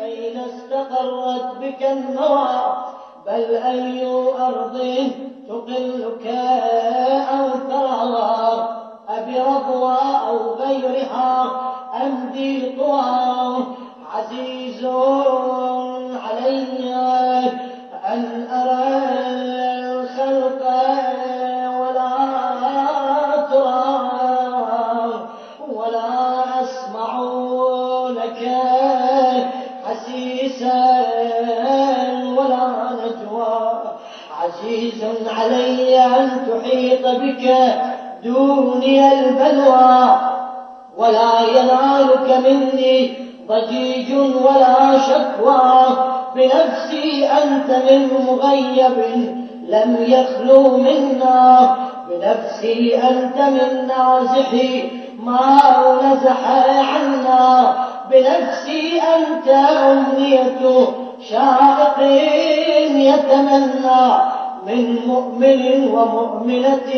أين استقرت بك النوى بل أي أرض تقلك أو ثرى أبي رضوى أو غيرها أم ذي طوى عزيز علي أن أرى الخلق ولا ترى ولا أسمع لك حسيسا ولا نجوى عزيز علي أن تحيط بك دوني البلوى ولا ينالك مني ضجيج ولا شكوى بنفسي أنت من مغيب لم يخلو منا بنفسي أنت من نازحي ما نزح عنا بنفسي أنت أمنية شائق يتمنى من مؤمن ومؤمنة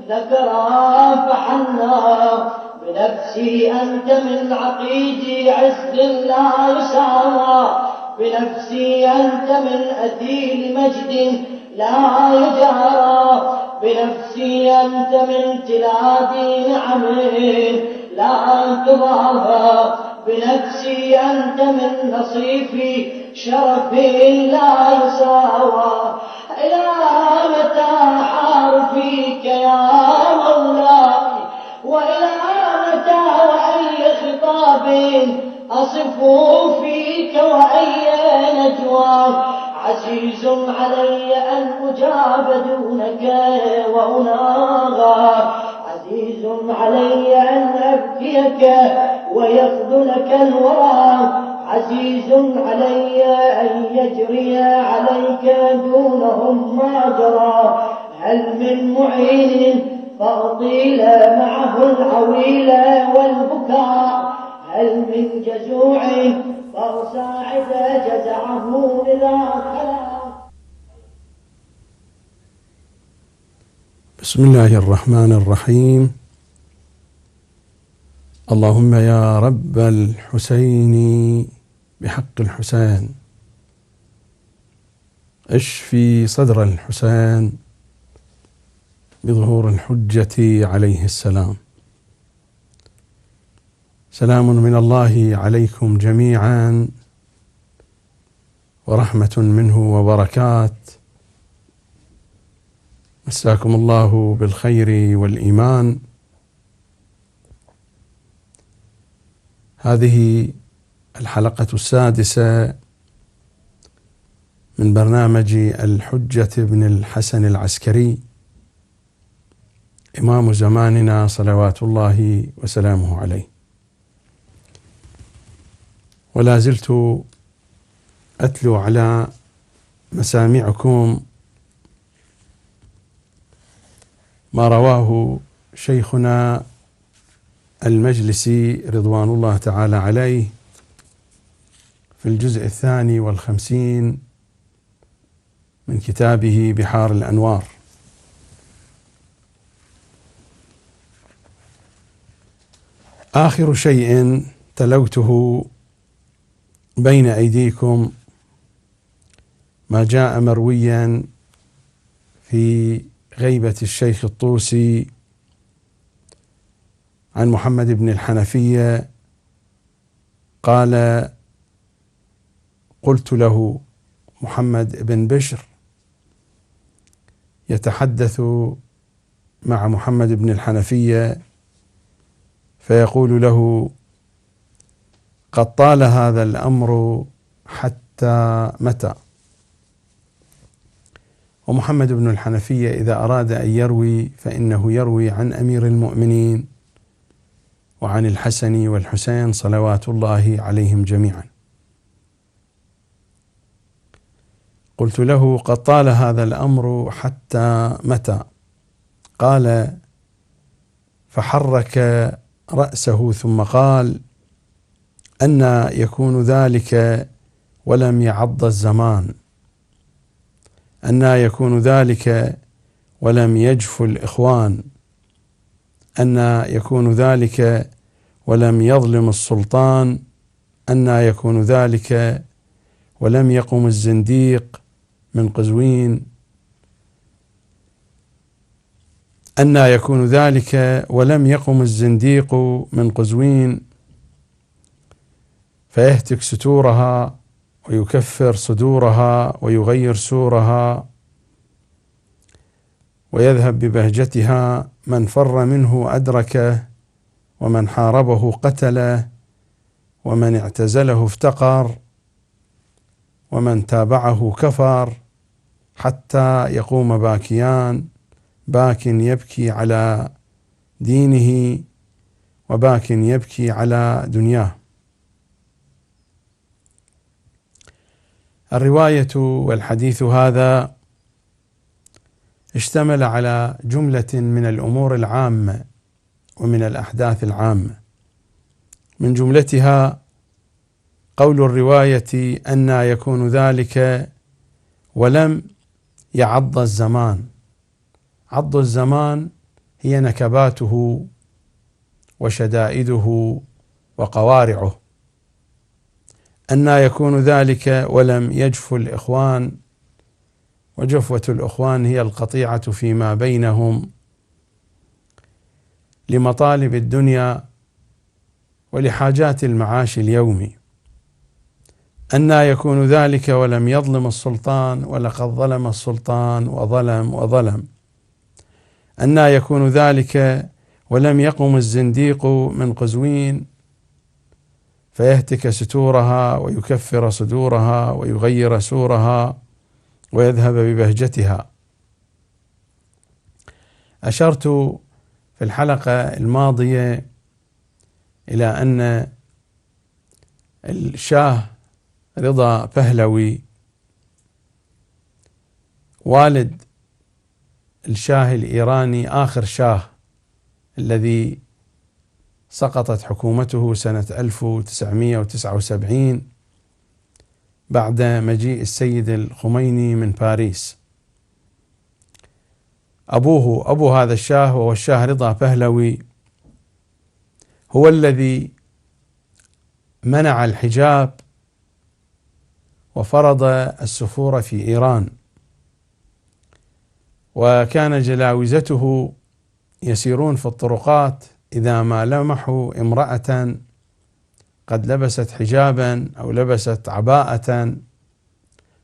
ذكرى فحنا بنفسي أنت من عقيد عز لا يساوى بنفسي أنت من أثيل مجد لا يجارى بنفسي أنت من تلاد نعم لا تضاهى بنفسي أنت من نصيف شرف لا يساوى إلى متى حار فيك يا مولاي وإلى متى وأي خطاب أصف فيك وأي نجوى عزيز علي أن أجاب دونك وأناغى عزيز علي أن أبكيك ويخذلك الورى عزيز علي أن يجري عليك دونهم ما جرى هل من معين فأطيل معه العويل والبكاء هل من جزوع فأساعد جزعه إذا خلا. بسم الله الرحمن الرحيم. اللهم يا رب الحسين بحق الحسين اشفي صدر الحسين بظهور الحجة عليه السلام. سلام من الله عليكم جميعا ورحمة منه وبركات. مساكم الله بالخير والإيمان. هذه الحلقة السادسة من برنامج الحجة بن الحسن العسكري إمام زماننا صلوات الله وسلامه عليه. ولا زلت أتلو على مسامعكم ما رواه شيخنا المجلسي رضوان الله تعالى عليه في الجزء 52 من كتابه بحار الأنوار. آخر شيء تلوته بين أيديكم ما جاء مرويا في غيبة الشيخ الطوسي عن محمد بن الحنفية قال: قلت له محمد بن بشر يتحدث مع محمد بن الحنفية فيقول له: قد طال هذا الأمر حتى متى؟ ومحمد بن الحنفية إذا أراد أن يروي فإنه يروي عن أمير المؤمنين وعن الحسن والحسين صلوات الله عليهم جميعا. قلت له: قد طال هذا الأمر حتى متى؟ قال: فحرك رأسه ثم قال: أن يكون ذلك ولم يعض الزمان، أن يكون ذلك ولم يجف الإخوان، أن يكون ذلك ولم يظلم السلطان، أنى يكون ذلك ولم يقم الزنديق من قزوين، أنى يكون ذلك ولم يقم الزنديق من قزوين فيهتك ستورها ويكفر صدورها ويغير سورها ويذهب ببهجتها، من فر منه أدركه ومن حاربه قتله ومن اعتزله افتقر ومن تابعه كفر، حتى يقوم باكيان، باك يبكي على دينه وباك يبكي على دنياه. الرواية والحديث هذا اشتمل على جملة من الأمور العامة ومن الأحداث العامة، من جملتها قول الرواية أنى يكون ذلك ولم يعض الزمان. عض الزمان هي نكباته وشدائده وقوارعه. أنى يكون ذلك ولم يجف الإخوان، وجفوة الإخوان هي القطيعة فيما بينهم لمطالب الدنيا ولحاجات المعاش اليومي. أنى يكون ذلك ولم يظلم السلطان، ولقد ظلم السلطان وظلم. أنى يكون ذلك ولم يقم الزنديق من قزوين فيهتك ستورها ويكفر صدورها ويغير سورها ويذهب ببهجتها. أشرت في الحلقة الماضية إلى أن الشاه رضا بهلوي والد الشاه الإيراني آخر شاه الذي سقطت حكومته سنة 1979 بعد مجيء السيد الخميني من باريس. أبو هذا الشاه وهو الشاه رضا بهلوي هو الذي منع الحجاب وفرض السفور في إيران، وكان جلاوزته يسيرون في الطرقات إذا ما لمحوا امرأة قد لبست حجابا أو لبست عباءة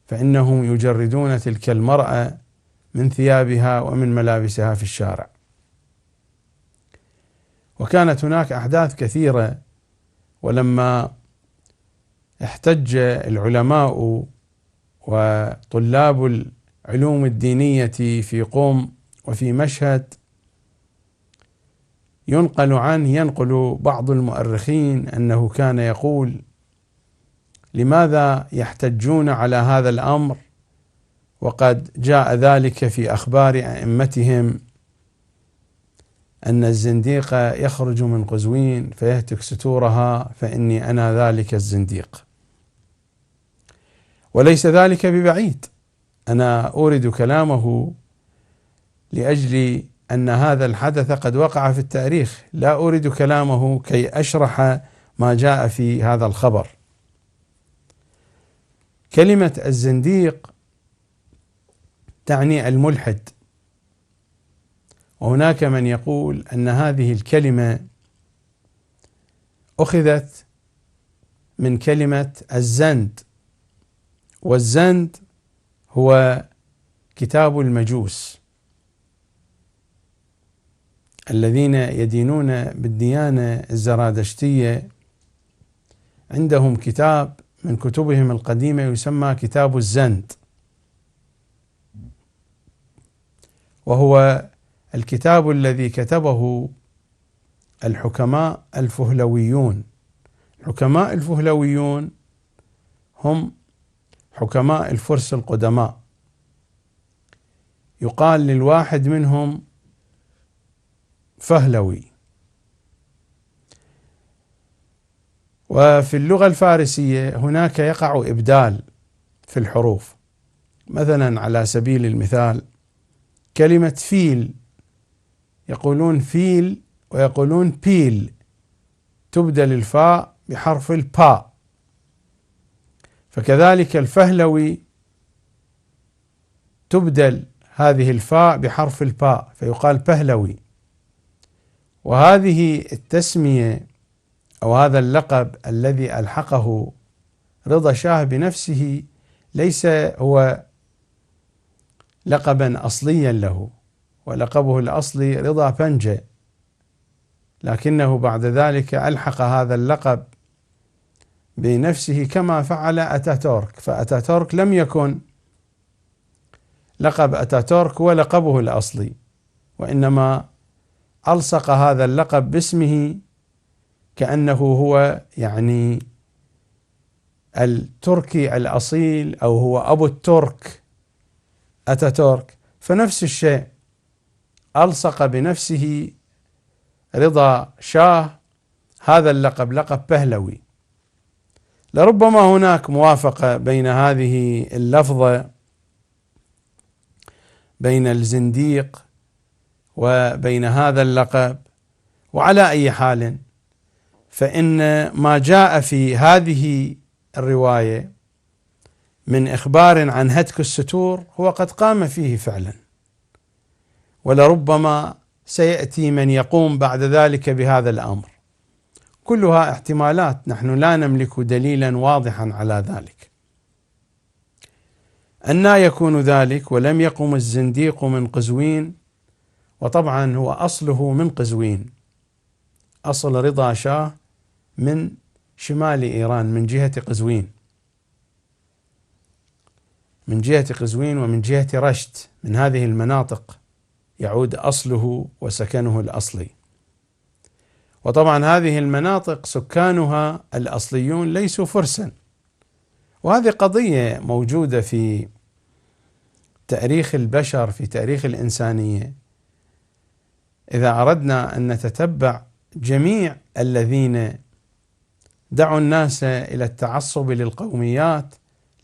فإنهم يجردون تلك المرأة من ثيابها ومن ملابسها في الشارع. وكانت هناك أحداث كثيرة، ولما احتج العلماء وطلاب العلوم الدينية في قم وفي مشهد، ينقل بعض المؤرخين أنه كان يقول: لماذا يحتجون على هذا الأمر وقد جاء ذلك في أخبار أئمتهم أن الزنديق يخرج من قزوين فيهتك ستورها فإني أنا ذلك الزنديق. وليس ذلك ببعيد، أنا أورد كلامه لأجل أن هذا الحدث قد وقع في التاريخ، لا أورد كلامه كي أشرح ما جاء في هذا الخبر. كلمة الزنديق تعني الملحد، وهناك من يقول أن هذه الكلمة أخذت من كلمة الزند، والزند هو كتاب المجوس الذين يدينون بالديانة الزرادشتية. عندهم كتاب من كتبهم القديمة يسمى كتاب الزند، وهو الكتاب الذي كتبه الحكماء الفهلويون. الحكماء الفهلويون هم حكماء الفرس القدماء، يقال للواحد منهم فهلوي. وفي اللغة الفارسية هناك يقع إبدال في الحروف، مثلا على سبيل المثال كلمة فيل يقولون فيل ويقولون بيل، تبدل الفاء بحرف الباء فكذلك الفهلوي تبدل هذه الفاء بحرف الباء فيقال بهلوي. وهذه التسمية أو هذا اللقب الذي ألحقه رضا شاه بنفسه ليس هو لقبا أصليا له، ولقبه الأصلي رضا بنجة، لكنه بعد ذلك ألحق هذا اللقب بنفسه كما فعل أتاتورك. فأتاتورك لم يكن لقب أتاتورك هو لقبه الأصلي، وإنما ألصق هذا اللقب باسمه كأنه هو يعني التركي الأصيل أو هو أبو الترك أتاتورك. فنفس الشيء ألصق بنفسه رضا شاه هذا اللقب، لقب بهلوي. لربما هناك موافقة بين هذه اللفظة، بين الزنديق وبين هذا اللقب. وعلى أي حال فإن ما جاء في هذه الرواية من إخبار عن هتك الستور هو قد قام فيه فعلا، ولربما سيأتي من يقوم بعد ذلك بهذا الأمر. كلها احتمالات، نحن لا نملك دليلا واضحا على ذلك. أنى يكون ذلك ولم يقم الزنديق من قزوين؟ وطبعا هو أصله من قزوين، أصل رضا شاه من شمال إيران من جهة قزوين، من جهة قزوين ومن جهة رشت، من هذه المناطق يعود أصله وسكنه الأصلي. وطبعا هذه المناطق سكانها الأصليون ليسوا فرسا، وهذه قضية موجودة في تاريخ البشر، في تاريخ الإنسانية. إذا أردنا أن نتتبع جميع الذين دعوا الناس إلى التعصب للقوميات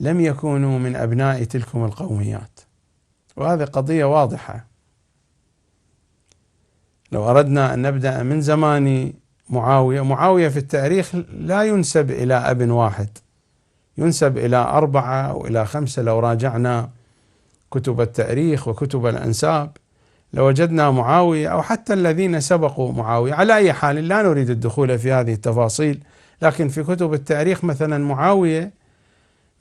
لم يكونوا من أبناء تلكم القوميات، وهذه قضية واضحة. لو أردنا أن نبدأ من زمان معاوية في التاريخ لا ينسب إلى أب واحد، ينسب إلى 4 أو إلى 5. لو راجعنا كتب التاريخ وكتب الأنساب لوجدنا معاوية أو حتى الذين سبقوا معاوية. على أي حال لا نريد الدخول في هذه التفاصيل، لكن في كتب التاريخ مثلا معاوية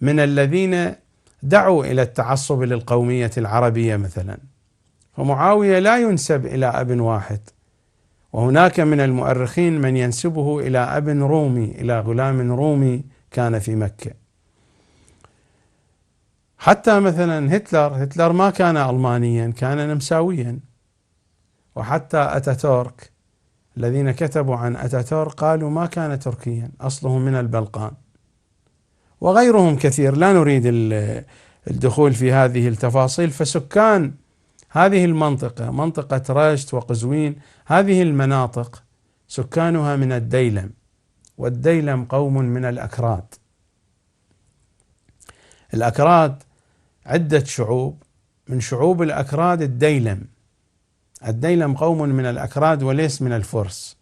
من الذين دعوا إلى التعصب للقومية العربية مثلا، فمعاوية لا ينسب إلى أب واحد. وهناك من المؤرخين من ينسبه إلى أب رومي، إلى غلام رومي كان في مكة. حتى مثلا هتلر ما كان ألمانيا، كان نمساويا. وحتى أتاتورك الذين كتبوا عن أتاتورك قالوا ما كان تركيا، أصله من البلقان. وغيرهم كثير، لا نريد الدخول في هذه التفاصيل. فسكان هذه المنطقة، منطقة رشت وقزوين، هذه المناطق سكانها من الديلم، والديلم قوم من الأكراد. الأكراد عدة شعوب، من شعوب الأكراد الديلم. الديلم قوم من الأكراد وليس من الفرس.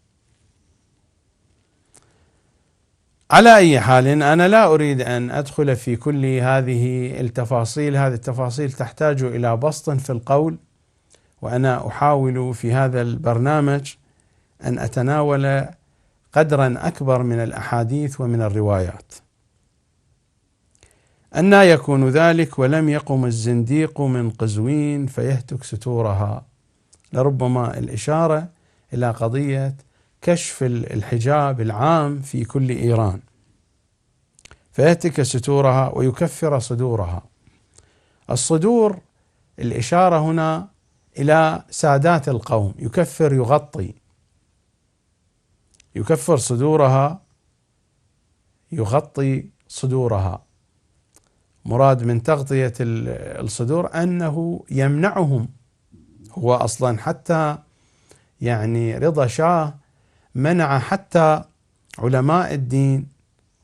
على أي حال أنا لا أريد أن أدخل في كل هذه التفاصيل، هذه التفاصيل تحتاج إلى بسط في القول، وأنا أحاول في هذا البرنامج أن أتناول قدرا أكبر من الأحاديث ومن الروايات. أنى يكون ذلك ولم يقم الزنديق من قزوين فيهتك ستورها؟ لربما الإشارة إلى قضية كشف الحجاب العام في كل إيران، فيهتك ستورها ويكفر صدورها. الصدور الإشارة هنا إلى سادات القوم، يكفر يغطي، يكفر صدورها، يغطي صدورها. مراد من تغطية الصدور أنه يمنعهم. هو أصلا حتى يعني رضا شاه منع حتى علماء الدين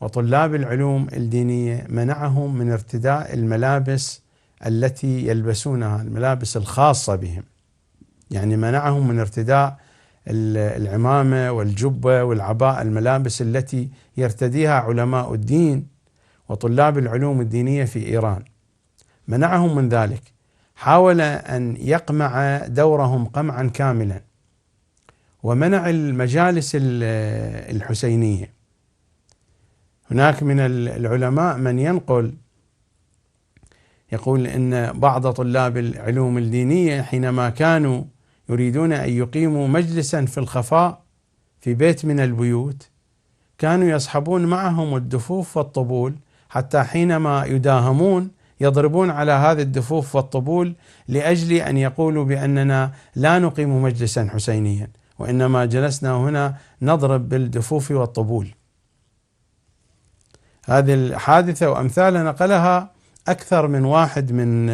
وطلاب العلوم الدينية، منعهم من ارتداء الملابس التي يلبسونها، الملابس الخاصة بهم. يعني منعهم من ارتداء العمامة والجبة والعباءة، الملابس التي يرتديها علماء الدين، وطلاب العلوم الدينية في إيران، منعهم من ذلك، حاول أن يقمع دورهم قمعا كاملا، ومنع المجالس الحسينية. هناك من العلماء من يقول إن بعض طلاب العلوم الدينية حينما كانوا يريدون أن يقيموا مجلسا في الخفاء في بيت من البيوت، كانوا يصحبون معهم الدفوف والطبول، حتى حينما يداهمون يضربون على هذه الدفوف والطبول لأجل أن يقولوا بأننا لا نقيم مجلسا حسينيا، وإنما جلسنا هنا نضرب بالدفوف والطبول. هذه الحادثة وأمثالها نقلها أكثر من واحد من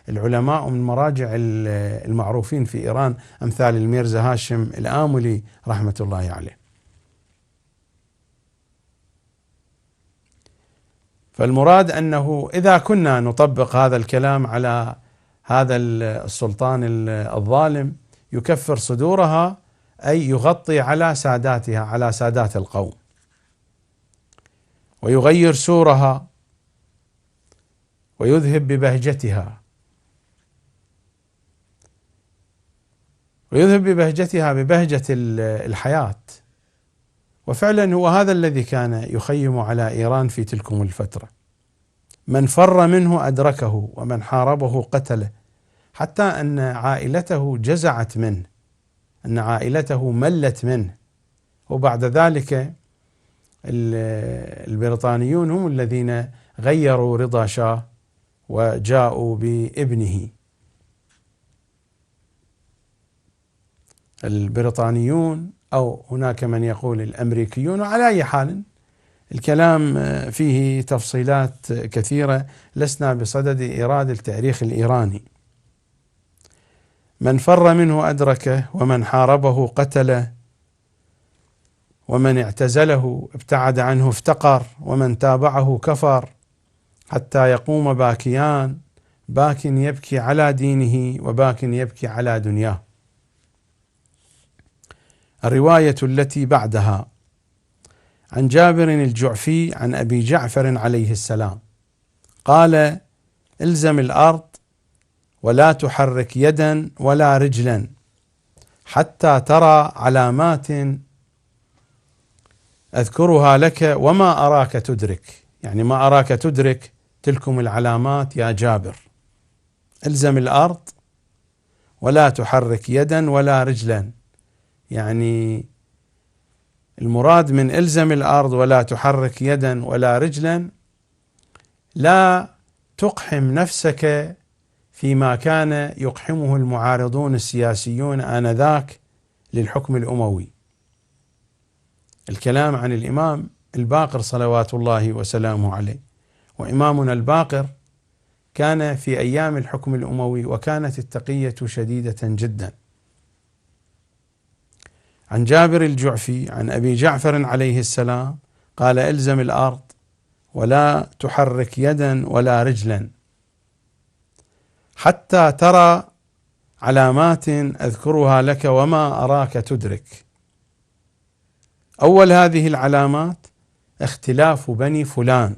العلماء ومن المراجع المعروفين في إيران، أمثال الميرزا هاشم الآملي رحمة الله عليه. فالمراد أنه إذا كنا نطبق هذا الكلام على هذا السلطان الظالم يكفر صدورها، أي يغطي على ساداتها، على سادات القوم، ويغير سورها ويذهب ببهجتها، ببهجة الحياة. وفعلا هو هذا الذي كان يخيم على إيران في تلكم الفترة. من فر منه أدركه، ومن حاربه قتله، حتى أن عائلته جزعت منه، أن عائلته ملت منه. وبعد ذلك البريطانيون هم الذين غيروا رضا شاه وجاءوا بابنه. البريطانيون أو هناك من يقول الأمريكيون، وعلى أي حال الكلام فيه تفصيلات كثيرة لسنا بصدد إيراد التاريخ الإيراني. من فر منه أدركه، ومن حاربه قتله، ومن اعتزله ابتعد عنه افتقر، ومن تابعه كفر، حتى يقوم باكيان، باك يبكي على دينه وباك يبكي على دنياه. الرواية التي بعدها عن جابر الجعفي عن أبي جعفر عليه السلام قال: الزم الأرض ولا تحرك يدا ولا رجلا حتى ترى علامات أذكرها لك وما أراك تدرك. يعني ما أراك تدرك تلكم العلامات يا جابر. الزم الأرض ولا تحرك يدا ولا رجلا، يعني المراد من الزم الأرض ولا تحرك يدا ولا رجلا، لا تقحم نفسك فيما كان يقحمه المعارضون السياسيون آنذاك للحكم الأموي. الكلام عن الإمام الباقر صلوات الله وسلامه عليه، وإمامنا الباقر كان في أيام الحكم الأموي، وكانت التقية شديدة جدا. عن جابر الجعفي عن أبي جعفر عليه السلام قال: الزم الأرض ولا تحرك يدا ولا رجلا حتى ترى علامات أذكرها لك وما أراك تدرك. أول هذه العلامات اختلاف بني فلان،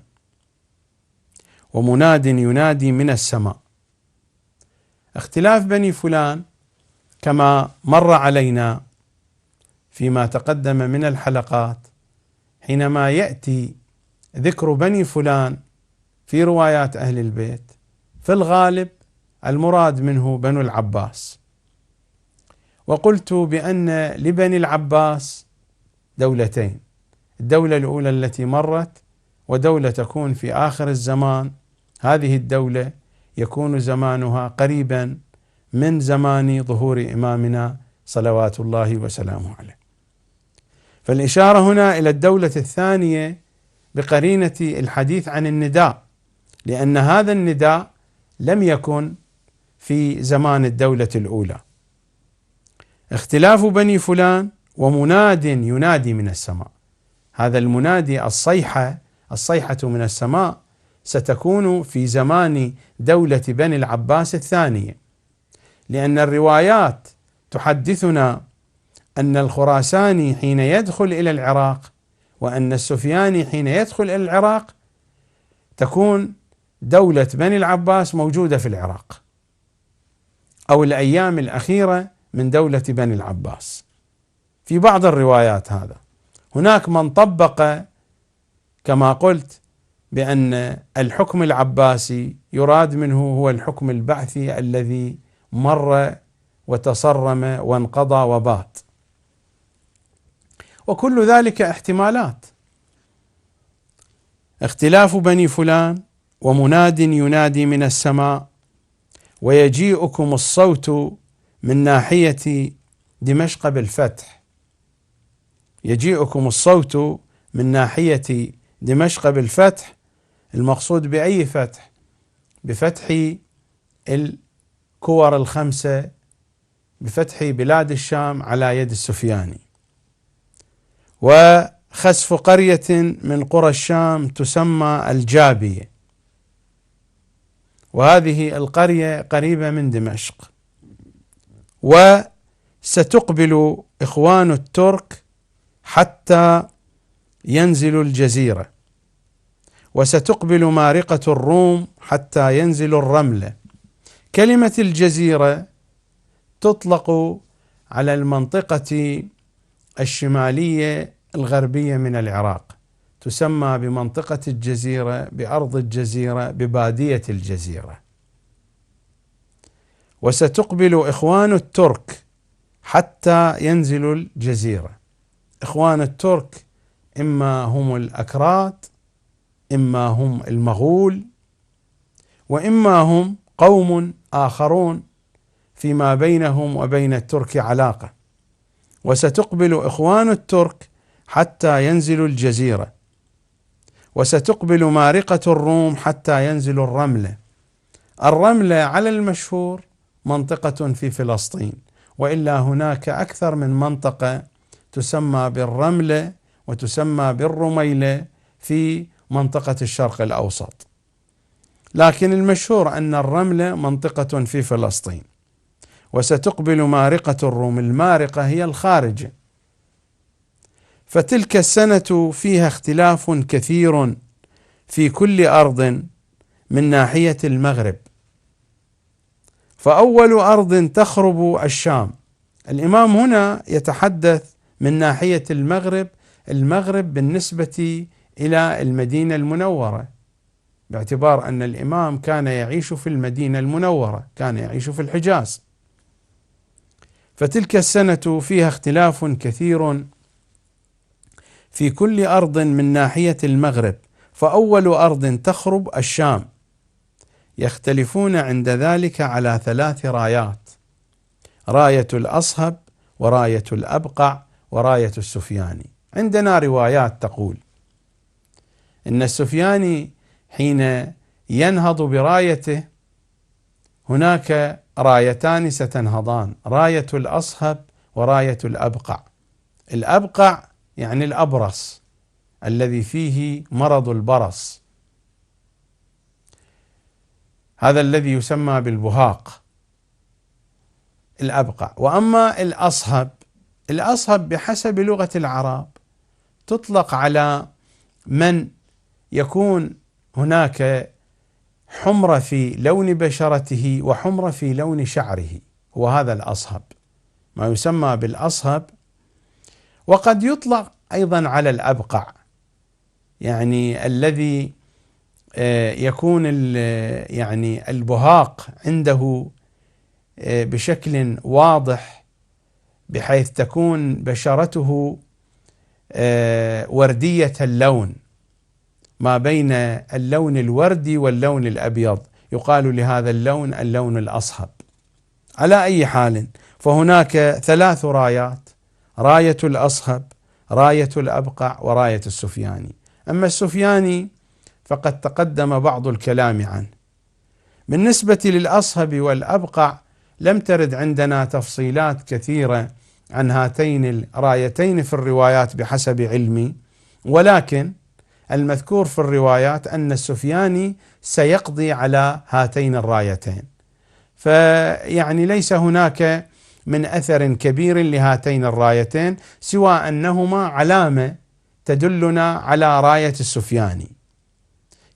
ومناد ينادي من السماء. اختلاف بني فلان كما مر علينا فيما تقدم من الحلقات، حينما يأتي ذكر بني فلان في روايات أهل البيت في الغالب المراد منه بنو العباس. وقلت بأن لبني العباس دولتين: الدولة الأولى التي مرت، ودولة تكون في آخر الزمان. هذه الدولة يكون زمانها قريبا من زمان ظهور إمامنا صلوات الله وسلامه عليه. فالإشارة هنا إلى الدولة الثانية بقرينة الحديث عن النداء، لأن هذا النداء لم يكن في زمان الدولة الأولى. اختلاف بني فلان ومناد ينادي من السماء. هذا المنادي الصيحة من السماء ستكون في زمان دولة بني العباس الثانية، لأن الروايات تحدثنا أن الخراساني حين يدخل إلى العراق وأن السفياني حين يدخل إلى العراق تكون دولة بني العباس موجودة في العراق، أو الأيام الأخيرة من دولة بني العباس. في بعض الروايات هذا. هناك من طبق كما قلت بأن الحكم العباسي يراد منه هو الحكم البعثي الذي مر وتصرم وانقضى وبات، وكل ذلك احتمالات. اختلاف بني فلان، ومناد ينادي من السماء، ويجيئكم الصوت من ناحية دمشق بالفتح. يجيئكم الصوت من ناحية دمشق بالفتح، المقصود بأي فتح؟ بفتح الكور الخمسة، بفتح بلاد الشام على يد السفياني، وخسف قرية من قرى الشام تسمى الجابية، وهذه القرية قريبة من دمشق. وستقبل إخوان الترك حتى ينزلوا الجزيرة، وستقبل مارقة الروم حتى ينزلوا الرملة. كلمة الجزيرة تطلق على المنطقة الشمالية الغربية من العراق، تسمى بمنطقة الجزيرة، بأرض الجزيرة، ببادية الجزيرة. وستقبل إخوان الترك حتى ينزلوا الجزيرة. إخوان الترك إما هم الأكراد، إما هم المغول، وإما هم قوم آخرون فيما بينهم وبين الترك علاقة. وستقبل إخوان الترك حتى ينزلوا الجزيرة، وستقبل مارقة الروم حتى ينزلوا الرملة. الرملة على المشهور منطقة في فلسطين، وإلا هناك أكثر من منطقة تسمى بالرملة وتسمى بالرميلة في منطقة الشرق الأوسط، لكن المشهور أن الرملة منطقة في فلسطين. وستقبل مارقة الروم، المارقة هي الخارجة. فتلك السنة فيها اختلاف كثير في كل أرض من ناحية المغرب. فأول أرض تخرب الشام. الإمام هنا يتحدث من ناحية المغرب، المغرب بالنسبة إلى المدينة المنورة، باعتبار أن الإمام كان يعيش في المدينة المنورة، كان يعيش في الحجاز. فتلك السنة فيها اختلاف كثير في كل أرض من ناحية المغرب. فأول أرض تخرب الشام. يختلفون عند ذلك على 3 رايات: راية الأصهب، وراية الأبقع، وراية السفياني. عندنا روايات تقول إن السفياني حين ينهض برايته هناك رايتان ستنهضان: راية الأصهب وراية الأبقع. الأبقع يعني الأبرص الذي فيه مرض البرص، هذا الذي يسمى بالبهاق، الأبقع. وأما الأصهب، الأصهب بحسب لغة العرب تطلق على من يكون هناك حمرة في لون بشرته وحمرة في لون شعره، هو هذا الأصهب، ما يسمى بالأصهب. وقد يطلق أيضا على الأبقع، يعني الذي يكون يعني البهاق عنده بشكل واضح، بحيث تكون بشرته وردية اللون، ما بين اللون الوردي واللون الأبيض، يقال لهذا اللون اللون الأصهب. على أي حال، فهناك 3 رايات: راية الأصهب، راية الأبقع، وراية السفياني. أما السفياني فقد تقدم بعض الكلام عنه. بالنسبة للأصهب والأبقع لم ترد عندنا تفصيلات كثيرة عن هاتين الرايتين في الروايات بحسب علمي، ولكن المذكور في الروايات أن السفياني سيقضي على هاتين الرايتين، فيعني ليس هناك من أثر كبير لهاتين الرايتين سوى أنهما علامة تدلنا على راية السفياني.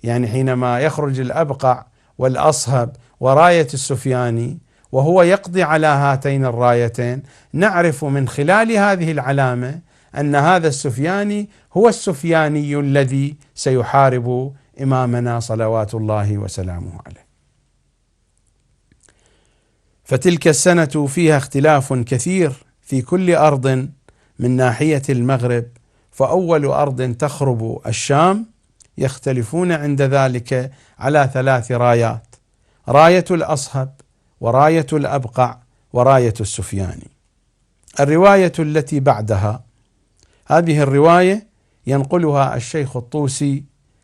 يعني حينما يخرج الأبقع والأصهب وراية السفياني وهو يقضي على هاتين الرايتين، نعرف من خلال هذه العلامة أن هذا السفياني هو السفياني الذي سيحارب إمامنا صلوات الله وسلامه عليه. فتلك السنة فيها اختلاف كثير في كل أرض من ناحية المغرب، فأول أرض تخرب الشام يختلفون عند ذلك على 3 رايات: راية الأصهب، وراية الأبقع، وراية السفياني. الرواية التي بعدها، هذه الرواية ينقلها الشيخ الطوسي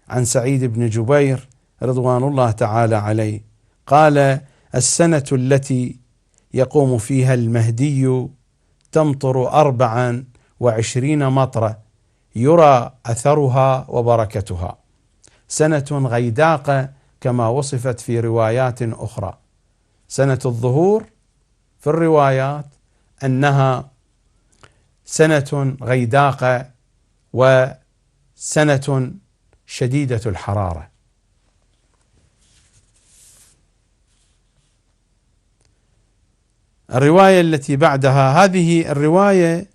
عن سعيد بن جبير رضوان الله تعالى عليه، قال: السنة التي يقوم فيها المهدي تمطر 24 مطرة يرى أثرها وبركتها، سنة غيداقة كما وصفت في روايات أخرى. سنة الظهور في الروايات أنها سنة غيداقة وسنة شديدة الحرارة. الرواية التي بعدها، هذه الرواية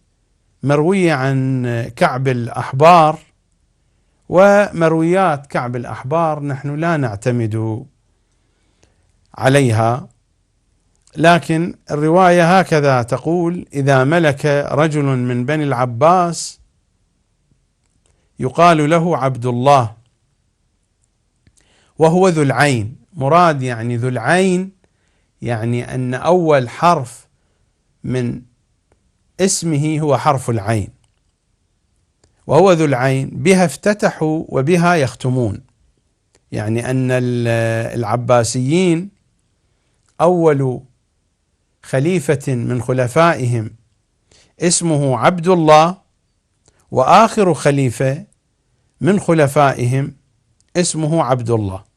مروية عن كعب الأحبار، ومرويات كعب الأحبار نحن لا نعتمد عليها، لكن الرواية هكذا تقول: إذا ملك رجل من بني العباس يقال له عبد الله وهو ذو العين. مراد يعني ذو العين، يعني أن أول حرف من اسمه هو حرف العين، وهو ذو العين، بها افتتحوا وبها يختمون، يعني أن العباسيين أول خليفة من خلفائهم اسمه عبد الله، وآخر خليفة من خلفائهم اسمه عبد الله.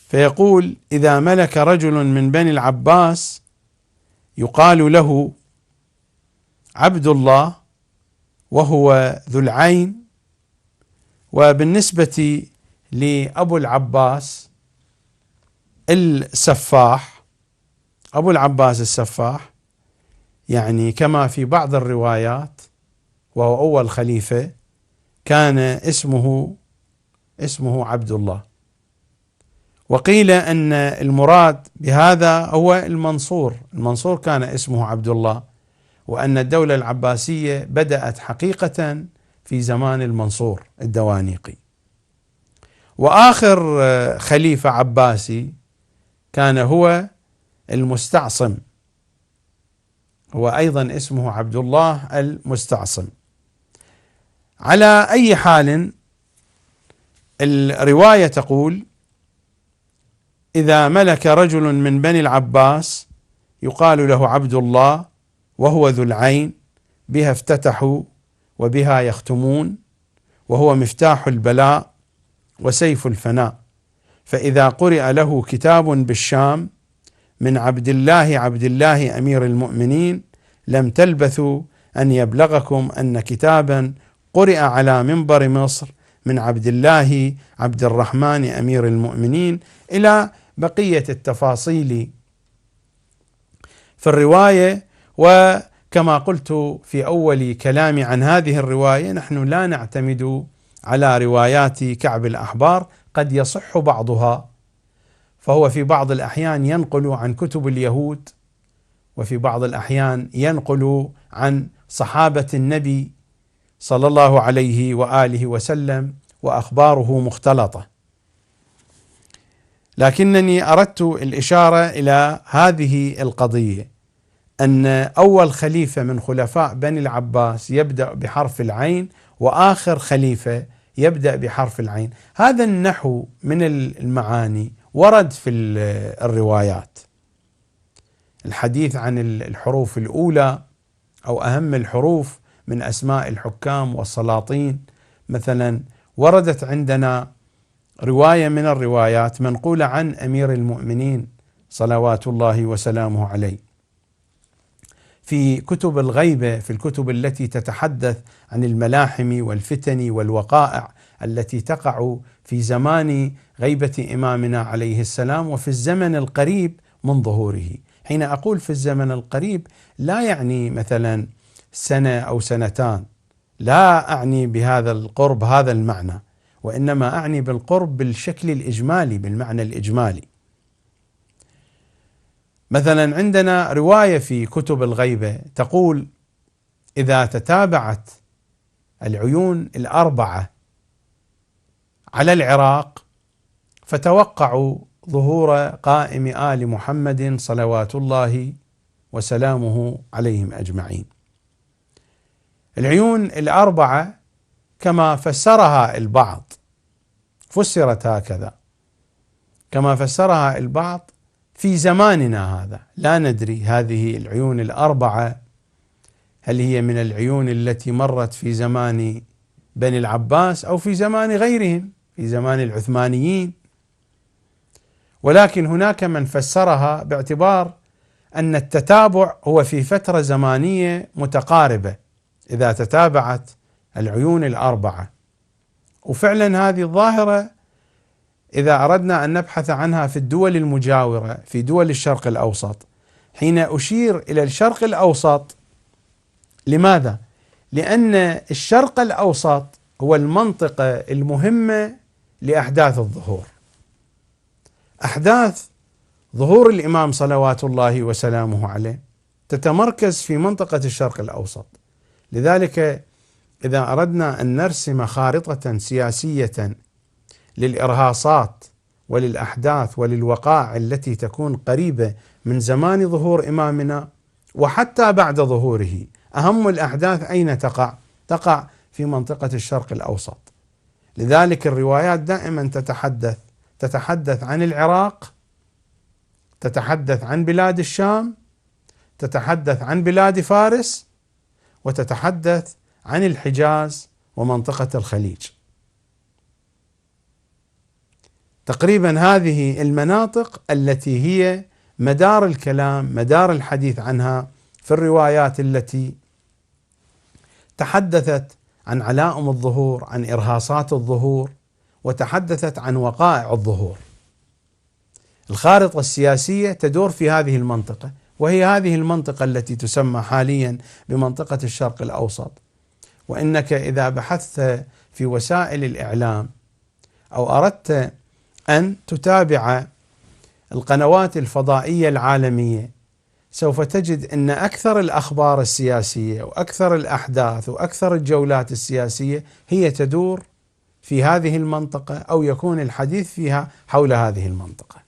فيقول: إذا ملك رجل من بني العباس يقال له عبد الله وهو ذو العين. وبالنسبة لأبو العباس السفاح، أبو العباس السفاح يعني كما في بعض الروايات وهو أول خليفة كان اسمه عبد الله. وقيل أن المراد بهذا هو المنصور كان اسمه عبد الله، وأن الدولة العباسية بدأت حقيقة في زمان المنصور الدوانيقي. وآخر خليفة عباسي كان هو المستعصم، هو أيضا اسمه عبد الله المستعصم. على أي حال، الرواية تقول: إذا ملك رجل من بني العباس يقال له عبد الله وهو ذو العين، بها افتتحوا وبها يختمون، وهو مفتاح البلاء وسيف الفناء، فإذا قرئ له كتاب بالشام من عبد الله أمير المؤمنين لم تلبثوا أن يبلغكم أن كتابا قرئ على منبر مصر من عبد الله عبد الرحمن أمير المؤمنين، إلى بقية التفاصيل في الرواية. وكما قلت في أول كلامي عن هذه الرواية، نحن لا نعتمد على روايات كعب الأحبار، قد يصح بعضها، فهو في بعض الأحيان ينقل عن كتب اليهود، وفي بعض الأحيان ينقل عن صحابة النبي صلى الله عليه وآله وسلم، وأخباره مختلطة. لكنني أردت الإشارة إلى هذه القضية، أن أول خليفة من خلفاء بني العباس يبدأ بحرف العين، وآخر خليفة يبدأ بحرف العين. هذا النحو من المعاني ورد في الروايات. الحديث عن الحروف الأولى أو أهم الحروف من أسماء الحكام والسلاطين، مثلا وردت عندنا رواية من الروايات منقولة عن أمير المؤمنين صلوات الله وسلامه عليه، في كتب الغيبة، في الكتب التي تتحدث عن الملاحم والفتن والوقائع التي تقع في زمان غيبة إمامنا عليه السلام وفي الزمن القريب من ظهوره. حين أقول في الزمن القريب لا يعني مثلا سنة أو سنتان، لا أعني بهذا القرب هذا المعنى، وإنما أعني بالقرب بالشكل الإجمالي، بالمعنى الإجمالي. مثلا عندنا رواية في كتب الغيبة تقول: إذا تتابعت العيون الأربعة على العراق فتوقعوا ظهور قائم آل محمد صلوات الله وسلامه عليهم أجمعين. العيون الأربعة كما فسرها البعض، فسرت هكذا كما فسرها البعض في زماننا هذا، لا ندري هذه العيون الأربعة هل هي من العيون التي مرت في زمان بني العباس أو في زمان غيرهم، في زمان العثمانيين، ولكن هناك من فسرها باعتبار أن التتابع هو في فترة زمانية متقاربة إذا تتابعت العيون الأربعة. وفعلا هذه الظاهرة إذا أردنا أن نبحث عنها في الدول المجاورة، في دول الشرق الأوسط، حين أشير إلى الشرق الأوسط، لماذا؟ لأن الشرق الأوسط هو المنطقة المهمة لأحداث الظهور. أحداث ظهور الإمام صلوات الله وسلامه عليه تتمركز في منطقة الشرق الأوسط. لذلك إذا أردنا أن نرسم خارطة سياسية للإرهاصات وللأحداث وللوقائع التي تكون قريبة من زمان ظهور إمامنا وحتى بعد ظهوره، أهم الأحداث أين تقع؟ تقع في منطقة الشرق الأوسط. لذلك الروايات دائما تتحدث عن العراق، تتحدث عن بلاد الشام، تتحدث عن بلاد فارس، وتتحدث عن الحجاز ومنطقة الخليج. تقريبا هذه المناطق التي هي مدار الكلام، مدار الحديث عنها في الروايات التي تحدثت عن علائم الظهور، عن إرهاصات الظهور، وتحدثت عن وقائع الظهور. الخارطة السياسية تدور في هذه المنطقة، وهي هذه المنطقة التي تسمى حاليا بمنطقة الشرق الأوسط. وإنك إذا بحثت في وسائل الإعلام أو أردت أن تتابع القنوات الفضائية العالمية، سوف تجد أن أكثر الأخبار السياسية وأكثر الأحداث وأكثر الجولات السياسية هي تدور في هذه المنطقة، أو يكون الحديث فيها حول هذه المنطقة.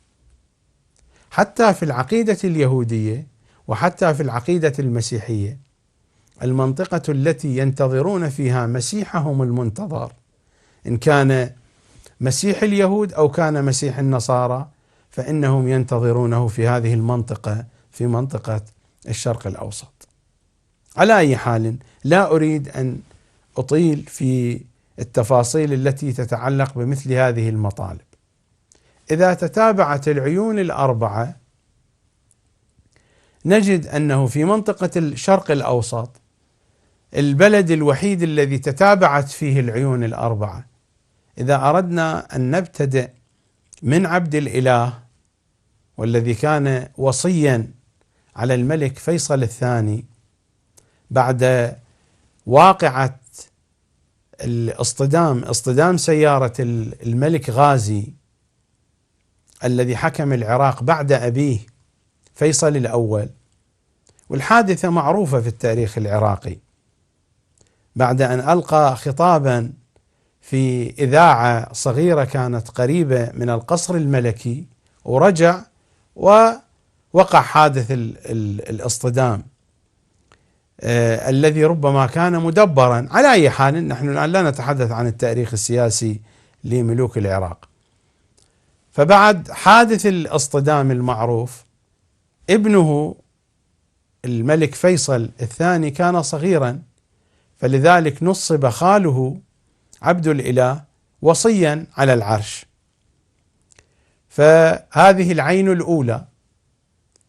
حتى في العقيدة اليهودية وحتى في العقيدة المسيحية، المنطقة التي ينتظرون فيها مسيحهم المنتظر، إن كان مسيح اليهود أو كان مسيح النصارى، فإنهم ينتظرونه في هذه المنطقة، في منطقة الشرق الأوسط. على أي حال لا أريد أن أطيل في التفاصيل التي تتعلق بمثل هذه المطالب. إذا تتابعت العيون الأربعة نجد أنه في منطقة الشرق الأوسط البلد الوحيد الذي تتابعت فيه العيون الأربعة، إذا أردنا أن نبتدئ من عبد الإله والذي كان وصيا على الملك فيصل الثاني بعد واقعة اصطدام سيارة الملك غازي الذي حكم العراق بعد أبيه فيصل الأول، والحادثة معروفة في التاريخ العراقي. بعد أن ألقى خطابا في إذاعة صغيرة كانت قريبة من القصر الملكي، ورجع ووقع حادث الاصطدام الذي ربما كان مدبرا. على أي حال نحن الآن لا نتحدث عن التاريخ السياسي لملوك العراق. فبعد حادث الاصطدام المعروف، ابنه الملك فيصل الثاني كان صغيرا، فلذلك نصب خاله عبد الإله وصيا على العرش. فهذه العين الأولى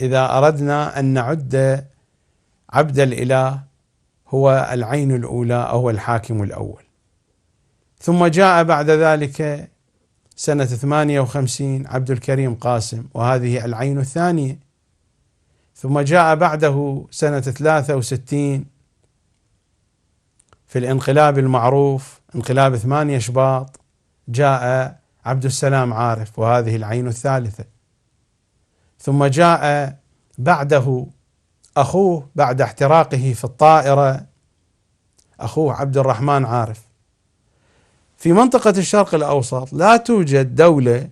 إذا أردنا أن نعد عبد الإله هو العين الأولى أو الحاكم الأول. ثم جاء بعد ذلك سنة 58 عبد الكريم قاسم، وهذه العين الثانية. ثم جاء بعده سنة 63 في الانقلاب المعروف انقلاب 8 شباط، جاء عبد السلام عارف، وهذه العين الثالثة. ثم جاء بعده أخوه بعد احتراقه في الطائرة، أخوه عبد الرحمن عارف. في منطقة الشرق الأوسط لا توجد دولة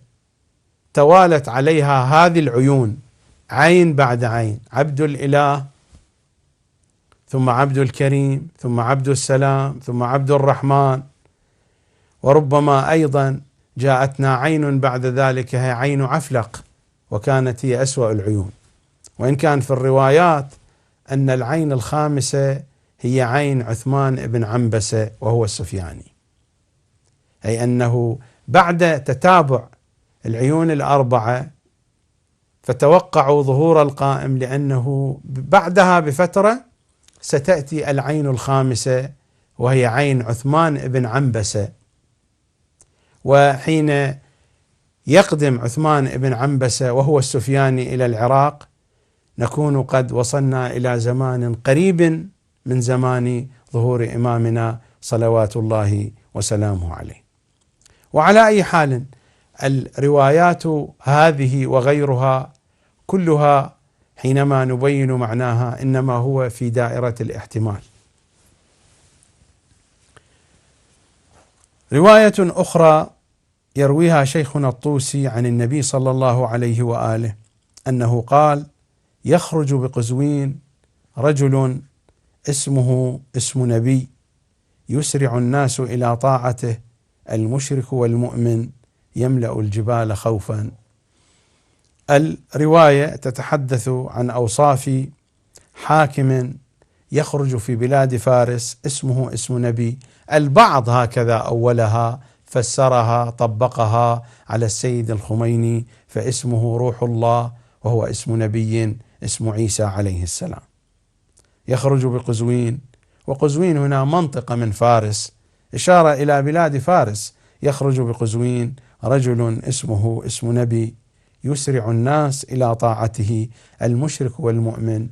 توالت عليها هذه العيون عين بعد عين، عبد الإله ثم عبد الكريم ثم عبد السلام ثم عبد الرحمن، وربما أيضا جاءتنا عين بعد ذلك هي عين عفلق، وكانت هي أسوأ العيون، وإن كان في الروايات أن العين الخامسة هي عين عثمان بن عنبسة وهو السفياني، أي أنه بعد تتابع العيون الأربعة فتوقعوا ظهور القائم، لأنه بعدها بفترة ستأتي العين الخامسة وهي عين عثمان بن عنبسة. وحين يقدم عثمان بن عنبسة وهو السفياني إلى العراق نكون قد وصلنا إلى زمان قريب من زمان ظهور إمامنا صلوات الله وسلامه عليه. وعلى أي حال الروايات هذه وغيرها كلها حينما نبين معناها إنما هو في دائرة الاحتمال. رواية أخرى يرويها شيخنا الطوسي عن النبي صلى الله عليه وآله أنه قال: يخرج بقزوين رجل اسمه اسم نبي يسرع الناس إلى طاعته، المشرك والمؤمن يملأ الجبال خوفا. الرواية تتحدث عن أوصاف حاكم يخرج في بلاد فارس اسمه اسم نبي. البعض هكذا أولها فسرها طبقها على السيد الخميني، فاسمه روح الله وهو اسم نبي اسم عيسى عليه السلام. يخرج بقزوين، وقزوين هنا منطقة من فارس، إشارة إلى بلاد فارس. يخرج بقزوين رجل اسمه اسم نبي يسرع الناس إلى طاعته، المشرك والمؤمن.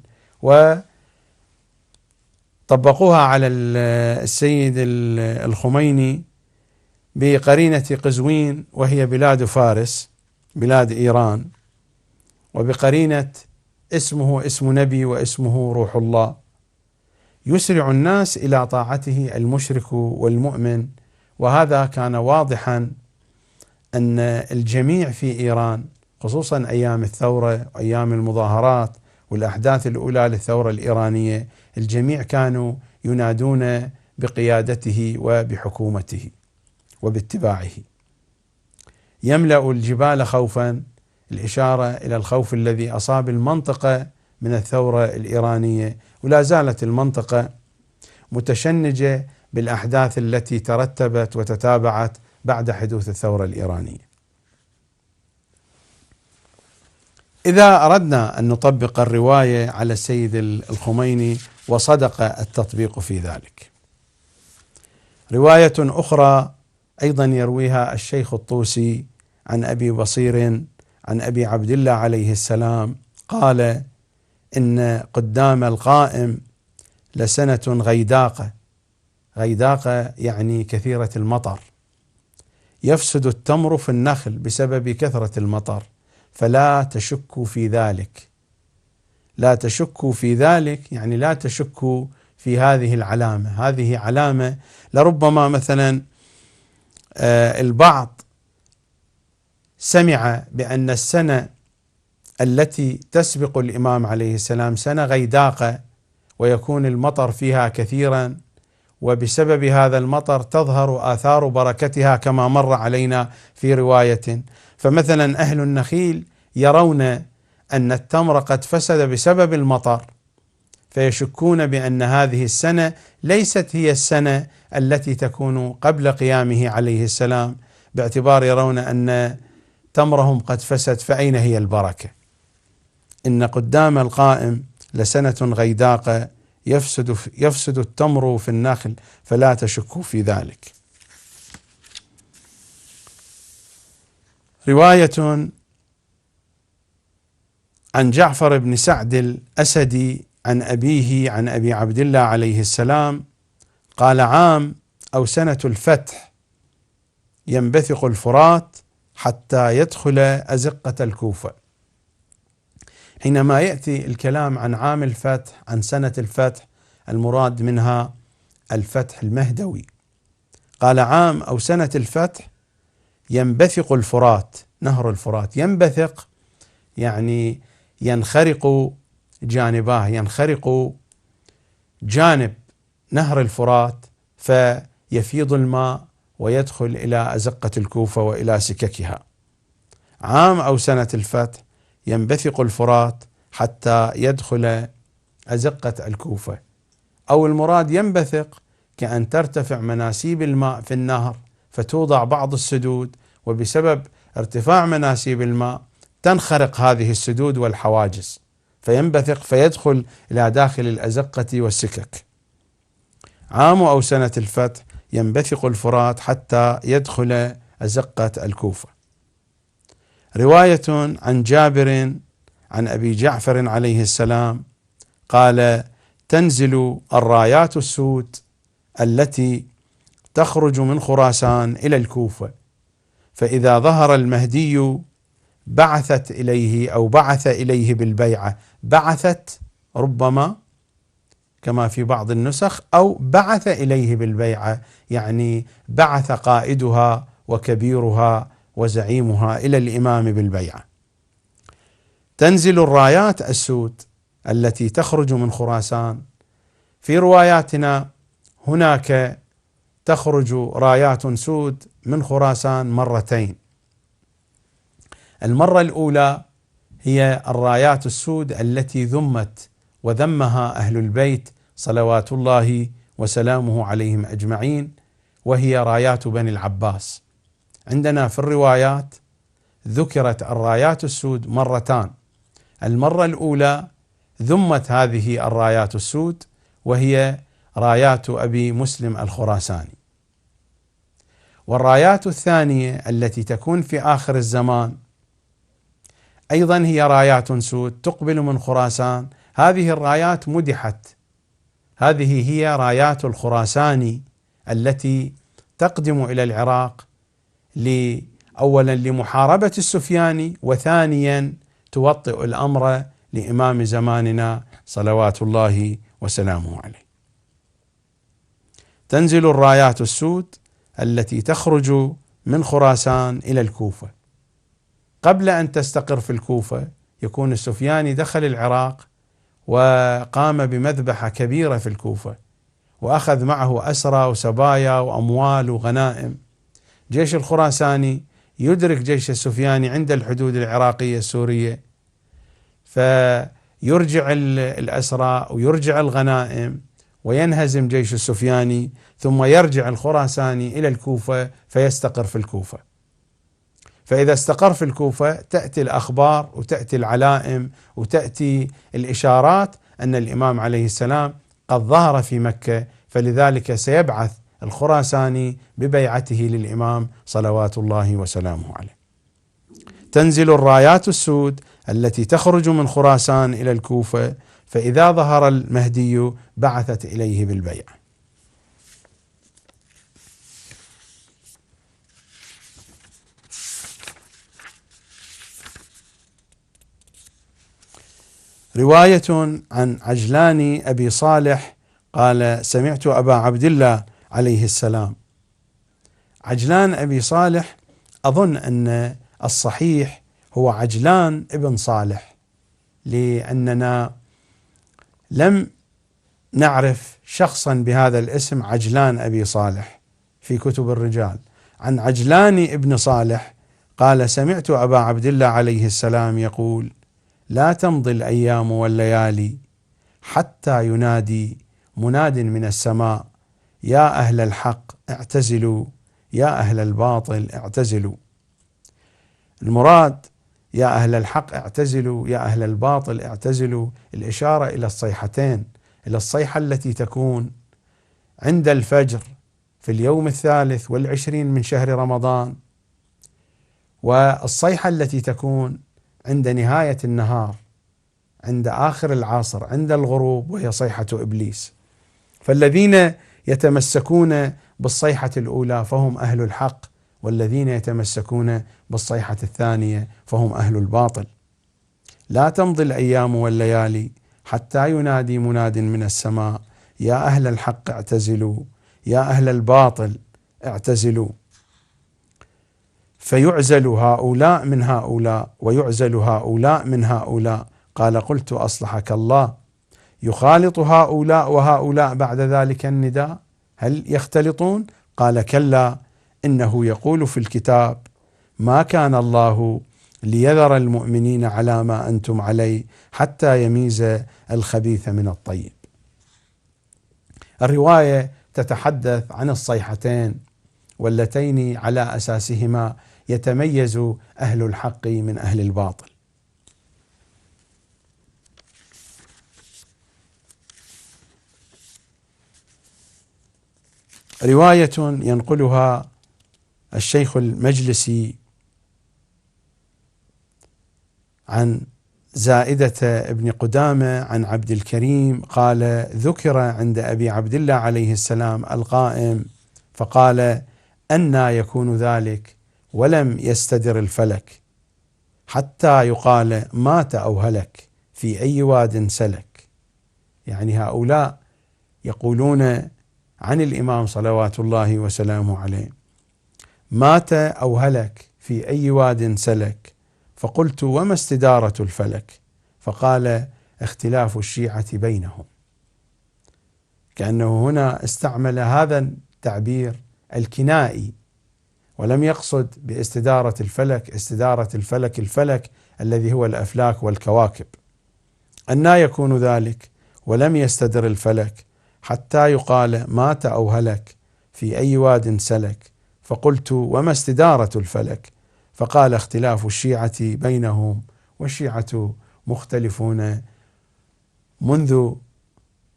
وطبقوها على السيد الخميني بقرينة قزوين وهي بلاد فارس بلاد إيران، وبقرينة اسمه اسم نبي واسمه روح الله. يسرع الناس إلى طاعته المشرك والمؤمن. وهذا كان واضحا أن الجميع في إيران خصوصا أيام الثورة وأيام المظاهرات والأحداث الأولى للثورة الإيرانية، الجميع كانوا ينادون بقيادته وبحكومته وباتباعه. يملأ الجبال خوفا، الإشارة إلى الخوف الذي أصاب المنطقة من الثورة الإيرانية، ولا زالت المنطقة متشنجة بالأحداث التي ترتبت وتتابعت بعد حدوث الثورة الإيرانية. إذا أردنا أن نطبق الرواية على السيد الخميني وصدق التطبيق في ذلك، رواية أخرى أيضا يرويها الشيخ الطوسي عن أبي بصير عن أبي عبد الله عليه السلام قال: إن قدام القائم لسنة غيداقة. غيداقة يعني كثيرة المطر، يفسد التمر في النخل بسبب كثرة المطر، فلا تشكوا في ذلك. لا تشكوا في ذلك يعني لا تشكوا في هذه العلامة. هذه علامة لربما مثلا البعض سمع بأن السنة التي تسبق الإمام عليه السلام سنة غيداقة ويكون المطر فيها كثيرا، وبسبب هذا المطر تظهر آثار بركتها كما مر علينا في رواية. فمثلا أهل النخيل يرون أن التمر قد فسد بسبب المطر، فيشكون بأن هذه السنة ليست هي السنة التي تكون قبل قيامه عليه السلام، باعتبار يرون أن تمرهم قد فسد، فأين هي البركة؟ إن قدام القائم لسنة غيداقة يفسد التمر في النخل فلا تشكوا في ذلك. رواية عن جعفر بن سعد الأسدي عن أبيه عن أبي عبد الله عليه السلام قال: عام أو سنة الفتح ينبثق الفرات حتى يدخل أزقة الكوفة. حينما يأتي الكلام عن عام الفتح، عن سنة الفتح، المراد منها الفتح المهدوي. قال: عام أو سنة الفتح ينبثق الفرات، نهر الفرات. ينبثق يعني ينخرق جانباه، ينخرق جانب نهر الفرات فيفيض الماء ويدخل إلى أزقة الكوفة وإلى سككها. عام أو سنة الفتح ينبثق الفرات حتى يدخل أزقة الكوفة، أو المراد ينبثق كأن ترتفع مناسيب الماء في النهر فتوضع بعض السدود، وبسبب ارتفاع مناسيب الماء تنخرق هذه السدود والحواجز فينبثق فيدخل إلى داخل الأزقة والسكك. عام أو سنة الفتح ينبثق الفرات حتى يدخل أزقة الكوفة. رواية عن جابر عن أبي جعفر عليه السلام قال: تنزل الرايات السود التي تخرج من خراسان إلى الكوفة، فإذا ظهر المهدي بعثت إليه أو بعث إليه بالبيعة. بعثت ربما كما في بعض النسخ، أو بعث إليه بالبيعة، يعني بعث قائدها وكبيرها وزعيمها إلى الإمام بالبيعة. تنزل الرايات السود التي تخرج من خراسان. في رواياتنا هناك تخرج رايات سود من خراسان مرتين. المرة الأولى هي الرايات السود التي ذمت وذمها أهل البيت صلوات الله وسلامه عليهم أجمعين، وهي رايات بني العباس. عندنا في الروايات ذكرت الرايات السود مرتان. المرة الأولى ذمت هذه الرايات السود وهي رايات أبي مسلم الخراساني. والرايات الثانية التي تكون في آخر الزمان أيضا هي رايات سود تقبل من خراسان. هذه الرايات مدحت، هذه هي رايات الخراساني التي تقدم إلى العراق أولا لمحاربة السفياني، وثانيا توطئ الأمر لإمام زماننا صلوات الله وسلامه عليه. تنزل الرايات السود التي تخرج من خراسان إلى الكوفة. قبل أن تستقر في الكوفة يكون السفياني دخل العراق وقام بمذبحة كبيرة في الكوفة، وأخذ معه أسرى وسبايا وأموال وغنائم. جيش الخراساني يدرك جيش السفياني عند الحدود العراقية السورية، فيرجع الأسرى ويرجع الغنائم وينهزم جيش السفياني، ثم يرجع الخراساني إلى الكوفة فيستقر في الكوفة. فإذا استقر في الكوفة تأتي الأخبار وتأتي العلائم وتأتي الإشارات أن الإمام عليه السلام قد ظهر في مكة، فلذلك سيبعث الخراساني ببيعته للإمام صلوات الله وسلامه عليه. تنزل الرايات السود التي تخرج من خراسان إلى الكوفة، فإذا ظهر المهدي بعثت إليه بالبيعة. رواية عن عجلان أبي صالح قال: سمعت أبا عبد الله عليه السلام. عجلان أبي صالح أظن أن الصحيح هو عجلان ابن صالح، لأننا لم نعرف شخصا بهذا الاسم عجلان أبي صالح في كتب الرجال. عن عجلان ابن صالح قال: سمعت أبا عبد الله عليه السلام يقول: لا تمضي الأيام والليالي حتى ينادي مناد من السماء: يا أهل الحق اعتزلوا، يا أهل الباطل اعتزلوا. المراد يا أهل الحق اعتزلوا، يا أهل الباطل اعتزلوا، الإشارة إلى الصيحتين، إلى الصيحة التي تكون عند الفجر في اليوم 23 من شهر رمضان، والصيحة التي تكون عند نهاية النهار، عند آخر العصر، عند الغروب، وهي صيحة إبليس. فالذين يتمسكون بالصيحة الأولى فهم أهل الحق، والذين يتمسكون بالصيحة الثانية فهم أهل الباطل. لا تمضي الأيام والليالي حتى ينادي مناد من السماء: يا أهل الحق اعتزلوا، يا أهل الباطل اعتزلوا. فيعزل هؤلاء من هؤلاء ويعزل هؤلاء من هؤلاء. قال: قلت أصلحك الله: يخالط هؤلاء وهؤلاء بعد ذلك النداء؟ هل يختلطون؟ قال: كلا، إنه يقول في الكتاب: ما كان الله ليذر المؤمنين على ما أنتم عليه حتى يميز الخبيث من الطيب. الرواية تتحدث عن الصيحتين واللتين على أساسهما يتميز أهل الحق من أهل الباطل. رواية ينقلها الشيخ المجلسي عن زائدة ابن قدامة عن عبد الكريم قال: ذكر عند أبي عبد الله عليه السلام القائم فقال: أنى يكون ذلك ولم يستدر الفلك حتى يقال مات أو هلك في أي واد سلك. يعني هؤلاء يقولون عن الإمام صلوات الله وسلامه عليه: مات أو هلك في أي واد سلك. فقلت: وما استدارة الفلك؟ فقال: اختلاف الشيعة بينهم. كأنه هنا استعمل هذا التعبير الكنائي، ولم يقصد باستدارة الفلك استدارة الفلك الفلك الذي هو الأفلاك والكواكب. أنى يكون ذلك ولم يستدر الفلك حتى يقال مات أو هلك في أي واد سلك. فقلت: وما استدارة الفلك؟ فقال: اختلاف الشيعة بينهم، والشيعة مختلفون منذ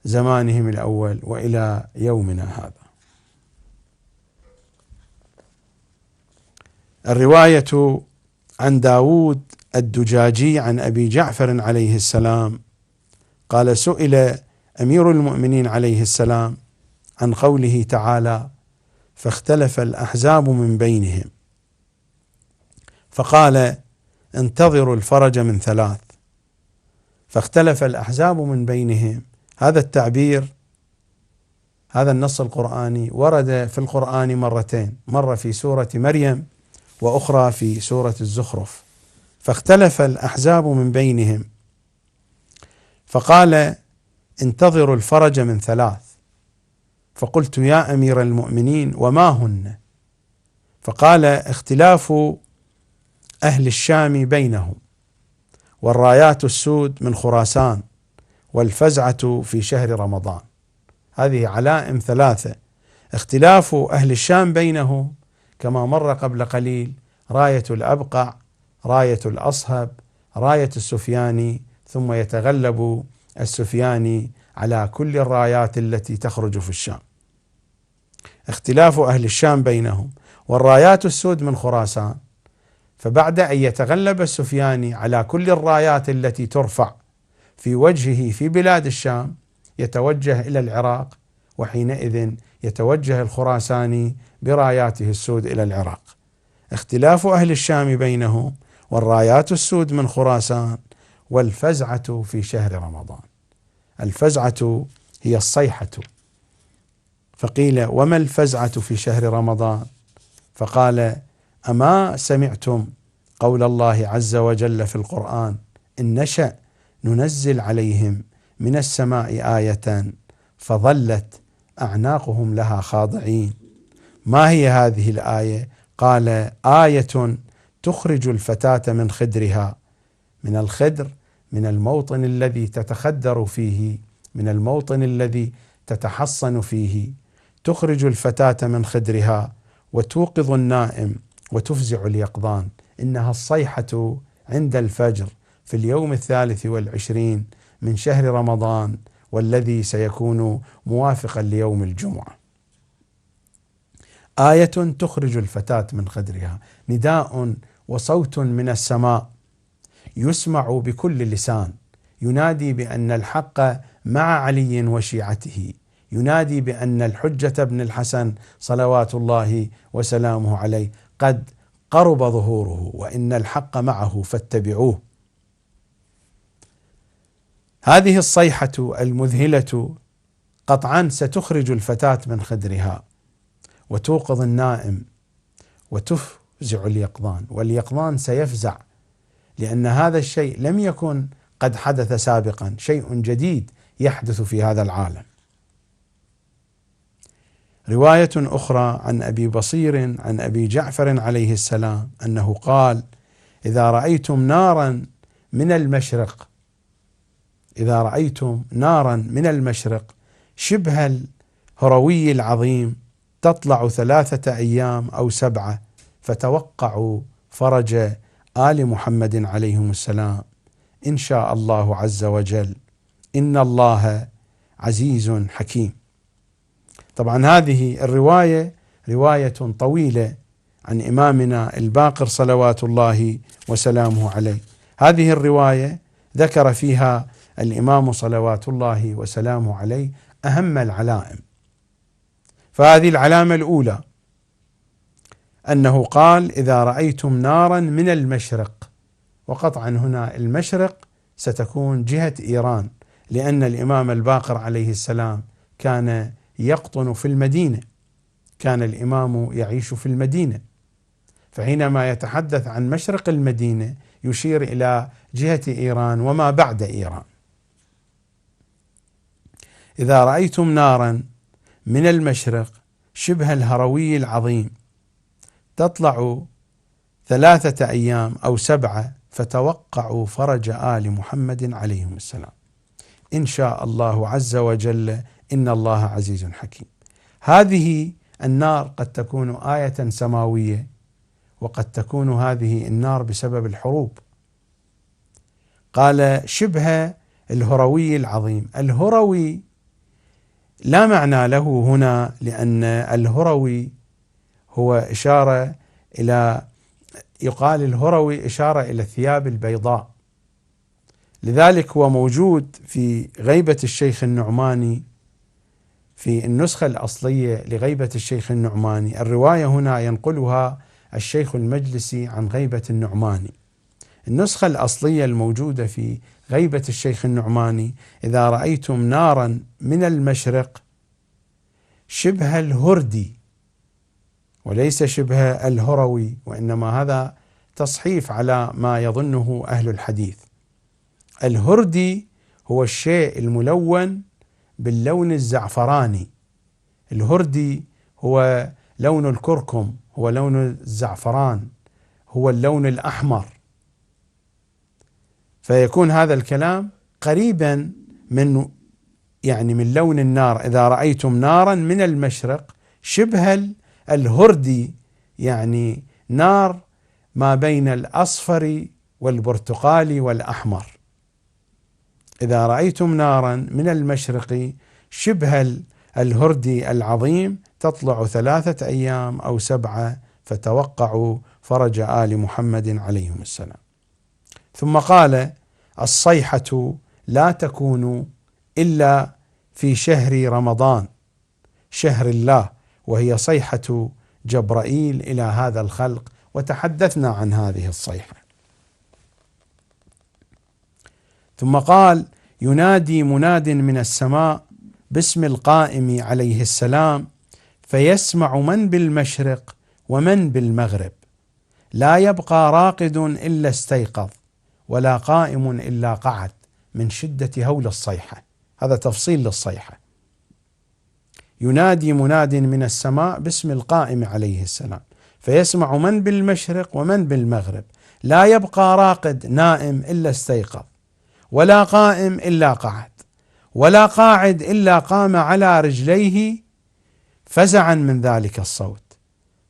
زمانهم الأول وإلى يومنا هذا. الرواية عن داود الدجاجي عن أبي جعفر عليه السلام قال: سئل أمير المؤمنين عليه السلام عن قوله تعالى: فاختلف الأحزاب من بينهم، فقال: انتظروا الفرج من ثلاث. فاختلف الأحزاب من بينهم، هذا التعبير، هذا النص القرآني ورد في القرآن مرتين، مرة في سورة مريم وأخرى في سورة الزخرف. فاختلف الأحزاب من بينهم، فقال: انتظروا الفرج من ثلاث. فقلت: يا أمير المؤمنين وما هن؟ فقال: اختلاف أهل الشام بينهم، والرايات السود من خراسان، والفزعة في شهر رمضان. هذه علائم ثلاثة. اختلاف أهل الشام بينهم كما مر قبل قليل: راية الأبقع، راية الأصهب، راية السفياني، ثم يتغلب السفياني على كل الرايات التي تخرج في الشام. اختلاف أهل الشام بينهم، والرايات السود من خراسان. فبعد أن يتغلب السفياني على كل الرايات التي ترفع في وجهه في بلاد الشام يتوجه إلى العراق، وحينئذ يتوجه الخراساني براياته السود إلى العراق. اختلاف أهل الشام بينهم، والرايات السود من خراسان، والفزعة في شهر رمضان. الفزعة هي الصيحة. فقيل: وما الفزعة في شهر رمضان؟ فقال: أما سمعتم قول الله عز وجل في القرآن: إن نشأ ننزل عليهم من السماء آية فظلت أعناقهم لها خاضعين. ما هي هذه الآية؟ قال: آية تخرج الفتاة من خدرها. من الخدر، من الموطن الذي تتخدر فيه، من الموطن الذي تتحصن فيه. تخرج الفتاة من خدرها وتوقظ النائم وتفزع اليقظان. إنها الصيحة عند الفجر في اليوم 23 من شهر رمضان، والذي سيكون موافقا ليوم الجمعة. آية تخرج الفتاة من خدرها، نداء وصوت من السماء يسمع بكل لسان، ينادي بأن الحق مع علي وشيعته، ينادي بأن الحجة بن الحسن صلوات الله وسلامه عليه قد قرب ظهوره، وإن الحق معه فاتبعوه. هذه الصيحة المذهلة قطعا ستخرج الفتاة من خدرها وتوقظ النائم وتفزع اليقظان، واليقظان سيفزع، لأن هذا الشيء لم يكن قد حدث سابقا، شيء جديد يحدث في هذا العالم. رواية أخرى عن أبي بصير عن أبي جعفر عليه السلام أنه قال: إذا رأيتم نارا من المشرق، إذا رأيتم نارا من المشرق شبه الهروي العظيم تطلع 3 أيام أو 7 فتوقعوا فرج آل محمد عليهم السلام إن شاء الله عز وجل، إن الله عزيز حكيم. طبعا هذه الرواية رواية طويلة عن إمامنا الباقر صلوات الله وسلامه عليه. هذه الرواية ذكر فيها الإمام صلوات الله وسلامه عليه أهم العلائم. فهذه العلامة الأولى أنه قال: إذا رأيتم نارا من المشرق، وقطعا هنا المشرق ستكون جهة إيران، لأن الإمام الباقر عليه السلام كان يقطن في المدينة، كان الإمام يعيش في المدينة، فحينما يتحدث عن مشرق المدينة يشير إلى جهة إيران وما بعد إيران. إذا رأيتم نارا من المشرق شبه الهروي العظيم تطلع 3 أيام أو 7 فتوقعوا فرج آل محمد عليهم السلام إن شاء الله عز وجل، إن الله عزيز حكيم. هذه النار قد تكون آية سماوية، وقد تكون هذه النار بسبب الحروب. قال شبه الهروي العظيم. الهروي لا معنى له هنا، لأن الهروي هو إشارة إلى، يقال الهروي إشارة إلى الثياب البيضاء، لذلك هو موجود في غيبة الشيخ النعماني في النسخة الأصلية لغيبة الشيخ النعماني. الرواية هنا ينقلها الشيخ المجلسي عن غيبة النعماني. النسخة الأصلية الموجودة في غيبة الشيخ النعماني: إذا رأيتم نارا من المشرق شبه الهردي، وليس شبه الهروي، وإنما هذا تصحيف على ما يظنه أهل الحديث. الهردي هو الشيء الملون باللون الزعفراني، الهردي هو لون الكركم، هو لون الزعفران، هو اللون الأحمر، فيكون هذا الكلام قريبا من من لون النار. إذا رأيتم نارا من المشرق شبه الهردي، يعني نار ما بين الأصفر والبرتقالي والأحمر. إذا رأيتم نارا من المشرق شبه الهردي العظيم تطلع 3 أيام أو 7 فتوقعوا فرج آل محمد عليهم السلام. ثم قال: الصيحة لا تكون إلا في شهر رمضان شهر الله، وهي صيحة جبرائيل إلى هذا الخلق، وتحدثنا عن هذه الصيحة. ثم قال: ينادي مناد من السماء باسم القائم عليه السلام فيسمع من بالمشرق ومن بالمغرب، لا يبقى راقد إلا استيقظ ولا قائم إلا قعد، من شدة هول الصيحة. هذا تفصيل للصيحة. ينادي مناد من السماء باسم القائم عليه السلام فيسمع من بالمشرق ومن بالمغرب، لا يبقى راقد نائم إلا استيقظ، ولا قائم إلا قعد، ولا قاعد إلا قام على رجليه فزعا من ذلك الصوت،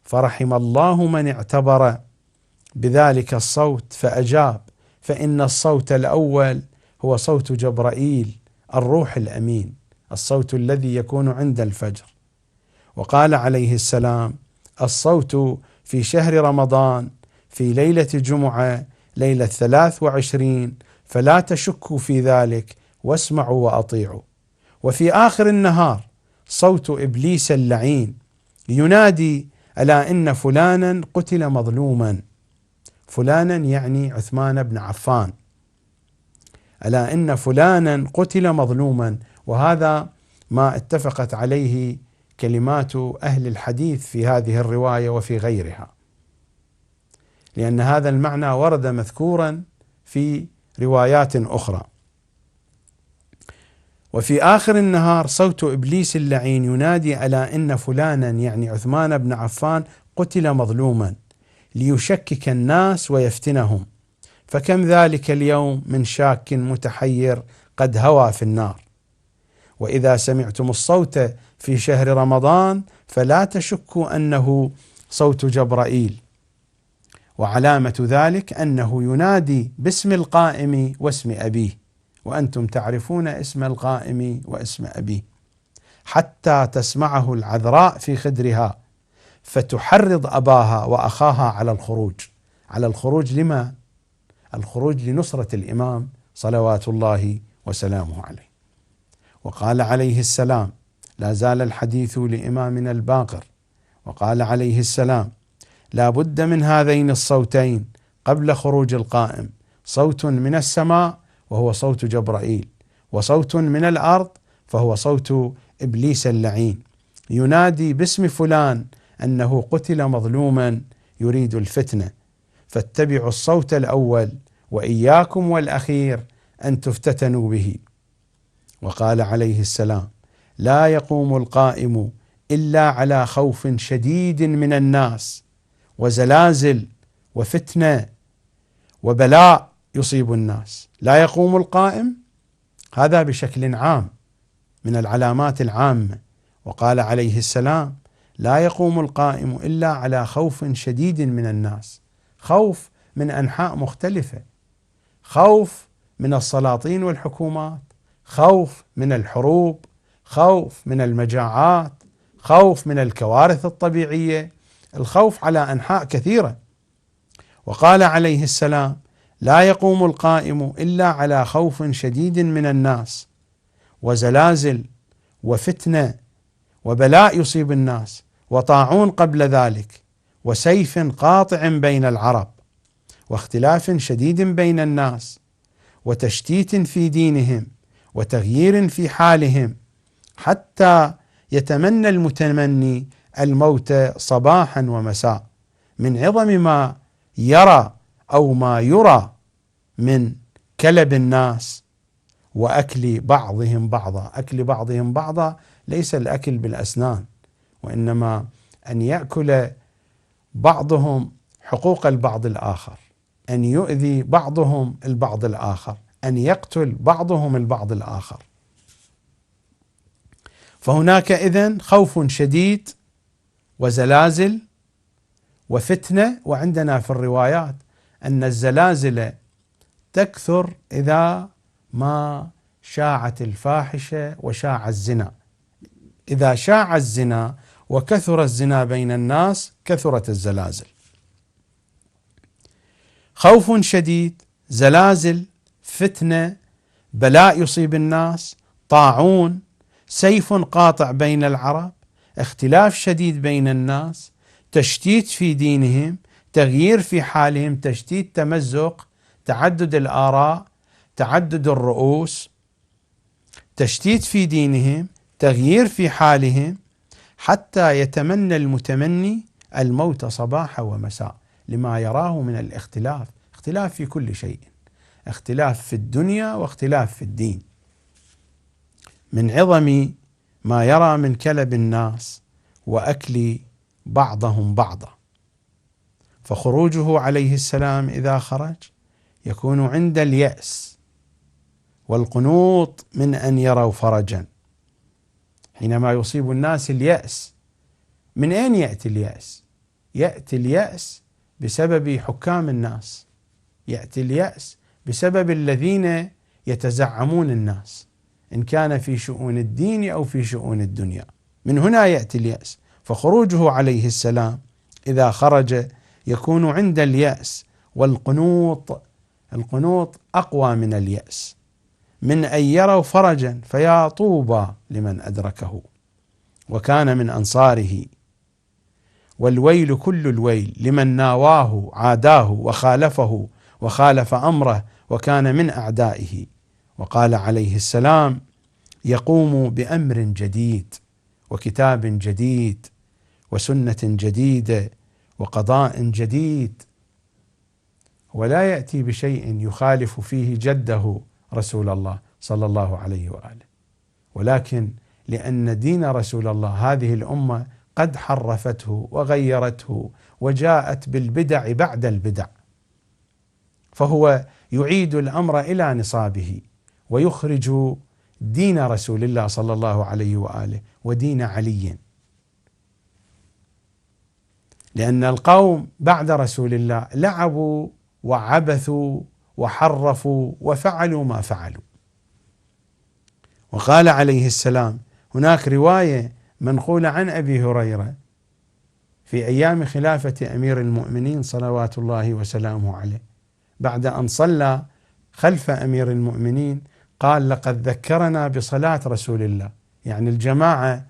فرحم الله من اعتبر بذلك الصوت فأجاب، فإن الصوت الأول هو صوت جبرائيل الروح الأمين، الصوت الذي يكون عند الفجر. وقال عليه السلام: الصوت في شهر رمضان في ليلة جمعة ليلة 23، فلا تشكوا في ذلك واسمعوا وأطيعوا. وفي آخر النهار صوت إبليس اللعين ينادي: ألا إن فلانا قتل مظلوما. فلانا يعني عثمان بن عفان. ألا إن فلانا قتل مظلوما. وهذا ما اتفقت عليه كلمات أهل الحديث في هذه الرواية وفي غيرها، لأن هذا المعنى ورد مذكورا في روايات أخرى. وفي آخر النهار صوت إبليس اللعين ينادي: ألا إن فلانا يعني عثمان بن عفان قتل مظلوما، ليشكك الناس ويفتنهم، فكم ذلك اليوم من شاك متحير قد هوى في النار. وإذا سمعتم الصوت في شهر رمضان فلا تشكوا أنه صوت جبرائيل، وعلامة ذلك أنه ينادي باسم القائم واسم أبيه، وأنتم تعرفون اسم القائم واسم أبيه، حتى تسمعه العذراء في خدرها فتحرض أباها وأخاها على الخروج. على الخروج لما؟ الخروج لنصرة الإمام صلوات الله وسلامه عليه. وقال عليه السلام: لا زال الحديث لإمامنا الباقر. وقال عليه السلام: لا بد من هذين الصوتين قبل خروج القائم: صوت من السماء وهو صوت جبرائيل، وصوت من الأرض فهو صوت إبليس اللعين، ينادي باسم فلان أنه قتل مظلوما يريد الفتنة، فاتبعوا الصوت الأول وإياكم والأخير أن تفتتنوا به. وقال عليه السلام: لا يقوم القائم إلا على خوف شديد من الناس وزلازل وفتنة وبلاء يصيب الناس. لا يقوم القائم، هذا بشكل عام من العلامات العامة. وقال عليه السلام: لا يقوم القائم إلا على خوف شديد من الناس، خوف من أنحاء مختلفة، خوف من السلاطين والحكومات، خوف من الحروب، خوف من المجاعات، خوف من الكوارث الطبيعية، الخوف على أنحاء كثيرة. وقال عليه السلام: لا يقوم القائم إلا على خوف شديد من الناس وزلازل وفتنة وبلاء يصيب الناس وطاعون قبل ذلك وسيف قاطع بين العرب واختلاف شديد بين الناس وتشتيت في دينهم وتغيير في حالهم، حتى يتمنى المتمني الموت صباحا ومساء من عظم ما يرى أو ما يرى من كلب الناس وأكل بعضهم بعضا. أكل بعضهم بعضا ليس الأكل بالأسنان، وإنما أن يأكل بعضهم حقوق البعض الآخر، أن يؤذي بعضهم البعض الآخر، أن يقتل بعضهم البعض الآخر. فهناك إذن خوف شديد وزلازل وفتنة. وعندنا في الروايات أن الزلازل تكثر إذا ما شاعت الفاحشة وشاع الزنا. إذا شاع الزنا وكثر الزنا بين الناس كثرت الزلازل. خوف شديد، زلازل، فتنة، بلاء يصيب الناس، طاعون، سيف قاطع بين العرب، اختلاف شديد بين الناس، تشتيت في دينهم، تغيير في حالهم، تشتيت، تمزق، تعدد الآراء، تعدد الرؤوس، تشتيت في دينهم، تغيير في حالهم، حتى يتمنى المتمني الموت صباحا ومساء لما يراه من الاختلاف. اختلاف في كل شيء، اختلاف في الدنيا واختلاف في الدين، من عظم ما يرى من كلب الناس وأكل بعضهم بعضا. فخروجه عليه السلام إذا خرج يكون عند اليأس والقنوط من أن يروا فرجا. حينما يصيب الناس اليأس، من أين يأتي اليأس؟ يأتي اليأس بسبب حكام الناس، يأتي اليأس بسبب الذين يتزعمون الناس. إن كان في شؤون الدين أو في شؤون الدنيا. من هنا يأتي اليأس، فخروجه عليه السلام إذا خرج يكون عند اليأس والقنوط. القنوط أقوى من اليأس، من أن يروا فرجا فيا طوبى لمن أدركه وكان من أنصاره، والويل كل الويل لمن ناواه عاداه وخالفه وخالف أمره وكان من أعدائه. وقال عليه السلام: يقوم بأمر جديد وكتاب جديد وسنة جديدة وقضاء جديد، ولا يأتي بشيء يخالف فيه جده رسول الله صلى الله عليه وآله، ولكن لأن دين رسول الله هذه الأمة قد حرفته وغيرته وجاءت بالبدع بعد البدع، فهو يعيد الأمر إلى نصابه ويخرج دين رسول الله صلى الله عليه وآله ودين علي، لأن القوم بعد رسول الله لعبوا وعبثوا وحرفوا وفعلوا ما فعلوا. وقال عليه السلام، هناك رواية منقولة عن أبي هريرة في أيام خلافة أمير المؤمنين صلوات الله وسلامه عليه، بعد أن صلى خلف أمير المؤمنين قال: لقد ذكرنا بصلاة رسول الله. يعني الجماعة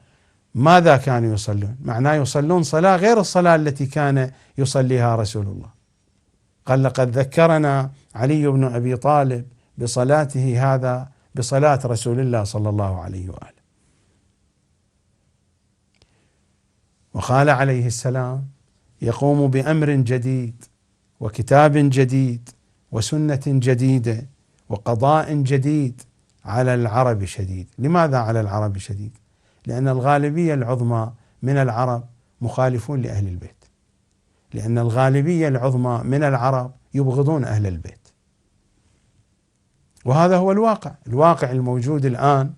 ماذا كانوا يصلون؟ معناه يصلون صلاة غير الصلاة التي كان يصليها رسول الله. قال: لقد ذكرنا علي بن أبي طالب بصلاته هذا بصلاة رسول الله صلى الله عليه وآله. وقال عليه السلام: يقوم بأمر جديد وكتاب جديد وسنة جديدة وقضاء جديد على العرب شديد. لماذا على العرب شديد؟ لأن الغالبية العظمى من العرب مخالفون لأهل البيت، لأن الغالبية العظمى من العرب يبغضون أهل البيت، وهذا هو الواقع الموجود الآن،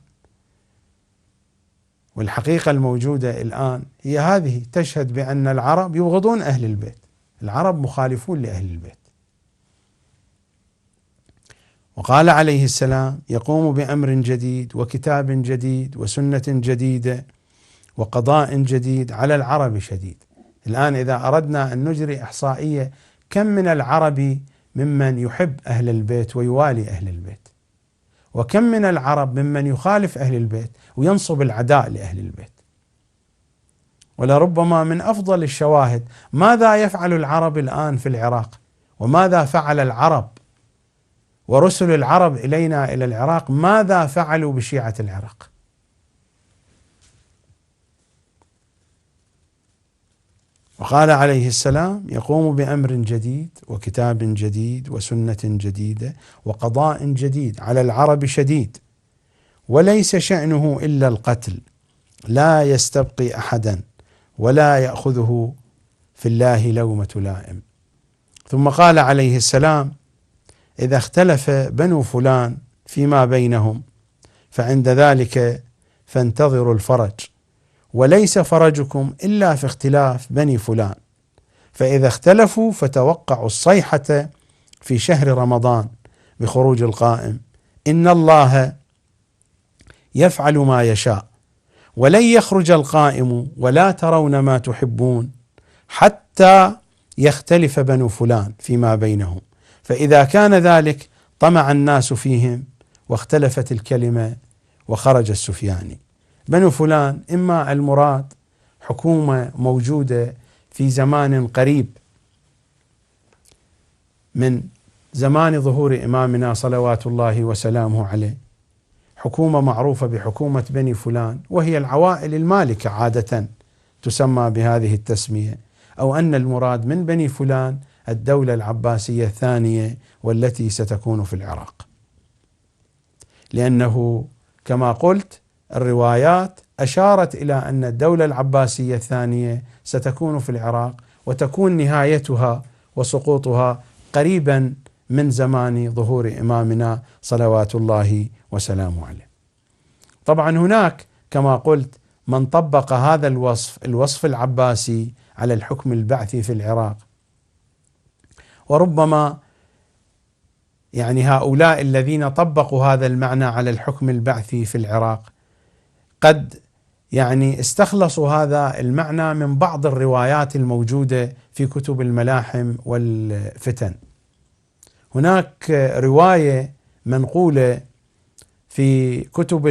والحقيقة الموجودة الآن هي هذه، تشهد بأن العرب يبغضون أهل البيت، العرب مخالفون لأهل البيت. وقال عليه السلام: يقوم بأمر جديد وكتاب جديد وسنة جديدة وقضاء جديد على العرب شديد. الآن إذا أردنا أن نجري إحصائية، كم من العرب ممن يحب أهل البيت ويوالي أهل البيت، وكم من العرب ممن يخالف أهل البيت وينصب العداء لأهل البيت. ولربما من أفضل الشواهد ماذا يفعل العرب الآن في العراق، وماذا فعل العرب ورسل العرب إلينا إلى العراق، ماذا فعلوا بشيعة العراق. وقال عليه السلام: يقوم بأمر جديد وكتاب جديد وسنة جديدة وقضاء جديد على العرب شديد، وليس شأنه إلا القتل، لا يستبقي أحدا ولا يأخذه في الله لومة لائم. ثم قال عليه السلام: إذا اختلف بنو فلان فيما بينهم فعند ذلك فانتظروا الفرج، وليس فرجكم إلا في اختلاف بني فلان، فإذا اختلفوا فتوقعوا الصيحة في شهر رمضان بخروج القائم، إن الله يفعل ما يشاء، ولن يخرج القائم ولا ترون ما تحبون حتى يختلف بنو فلان فيما بينهم، فإذا كان ذلك طمع الناس فيهم واختلفت الكلمة وخرج السفياني. بنو فلان إما المراد حكومة موجودة في زمان قريب من زمان ظهور إمامنا صلوات الله وسلامه عليه، حكومة معروفة بحكومة بني فلان، وهي العوائل المالكة عادة تسمى بهذه التسمية، أو أن المراد من بني فلان الدولة العباسية الثانية والتي ستكون في العراق، لأنه كما قلت الروايات أشارت إلى أن الدولة العباسية الثانية ستكون في العراق، وتكون نهايتها وسقوطها قريبا من زمان ظهور إمامنا صلوات الله وسلامه عليه. طبعا هناك كما قلت من طبق هذا الوصف العباسي على الحكم البعثي في العراق، وربما يعني هؤلاء الذين طبقوا هذا المعنى على الحكم البعثي في العراق قد يعني استخلصوا هذا المعنى من بعض الروايات الموجودة في كتب الملاحم والفتن. هناك رواية منقولة في كتب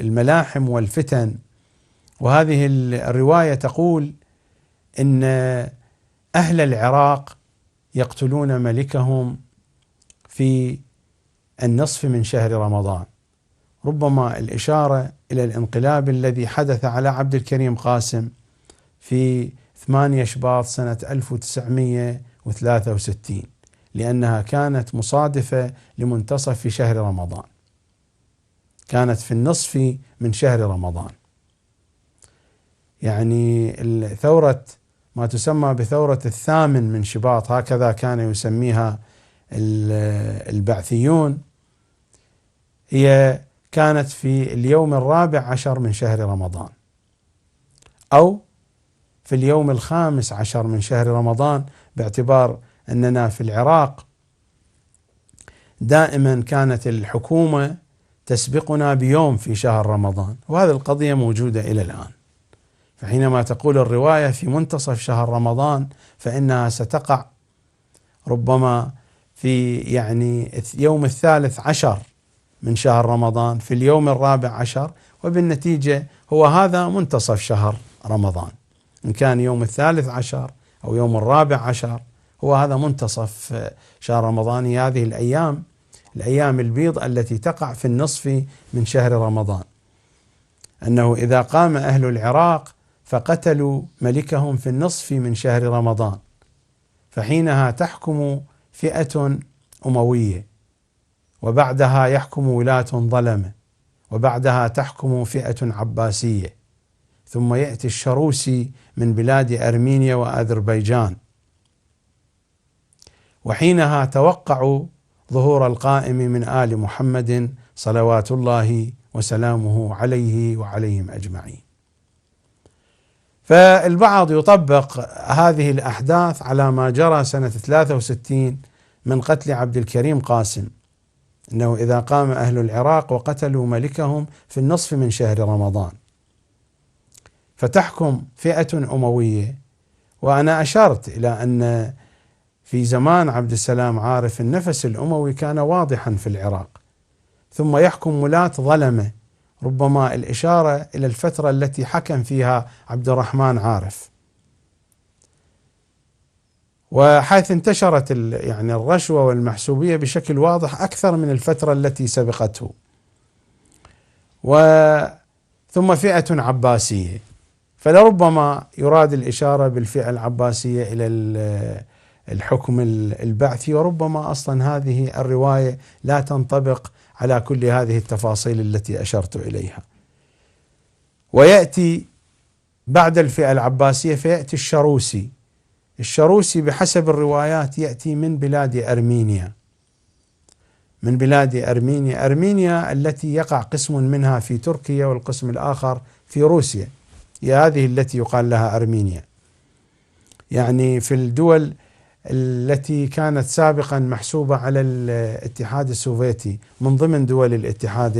الملاحم والفتن، وهذه الرواية تقول إن أهل العراق يقتلون ملكهم في النصف من شهر رمضان، ربما الإشارة إلى الانقلاب الذي حدث على عبد الكريم قاسم في 8 شباط سنة 1963، لأنها كانت مصادفة لمنتصف في شهر رمضان، كانت في النصف من شهر رمضان. يعني الثورة ما تسمى بثورة 8 من شباط، هكذا كان يسميها البعثيون، هي كانت في اليوم 14 من شهر رمضان أو في اليوم 15 من شهر رمضان، باعتبار أننا في العراق دائما كانت الحكومة تسبقنا بيوم في شهر رمضان، وهذه القضية موجودة إلى الآن. فحينما تقول الرواية في منتصف شهر رمضان فإنها ستقع ربما في يعني يوم 13 من شهر رمضان، في اليوم 14، وبالنتيجة هو هذا منتصف شهر رمضان، إن كان يوم 13 أو يوم 14 هو هذا منتصف شهر رمضان. هذه الأيام البيض التي تقع في النصف من شهر رمضان، أنه إذا قام أهل العراق فقتلوا ملكهم في النصف من شهر رمضان، فحينها تحكم فئة أموية، وبعدها يحكم ولاة ظلمة، وبعدها تحكم فئة عباسية، ثم يأتي الشروسي من بلاد أرمينيا وأذربيجان، وحينها توقعوا ظهور القائم من آل محمد صلوات الله وسلامه عليه وعليهم أجمعين. فالبعض يطبق هذه الأحداث على ما جرى سنة 63 من قتل عبد الكريم قاسم، أنه إذا قام أهل العراق وقتلوا ملكهم في النصف من شهر رمضان فتحكم فئة أموية. وأنا أشرت إلى أن في زمان عبد السلام عارف النفس الأموي كان واضحا في العراق، ثم يحكم ولاة ظلمة، ربما الإشارة إلى الفترة التي حكم فيها عبد الرحمن عارف، وحيث انتشرت يعني الرشوة والمحسوبية بشكل واضح أكثر من الفترة التي سبقته. ثم فئة عباسية، فلربما يراد الإشارة بالفئة العباسية إلى الحكم البعثي، وربما أصلا هذه الرواية لا تنطبق على كل هذه التفاصيل التي أشرت إليها. ويأتي بعد الفئة العباسية فيأتي الشروسي بحسب الروايات يأتي من بلاد أرمينيا، أرمينيا التي يقع قسم منها في تركيا والقسم الآخر في روسيا، هي هذه التي يقال لها أرمينيا، يعني في الدول التي كانت سابقا محسوبة على الاتحاد السوفيتي من ضمن دول الاتحاد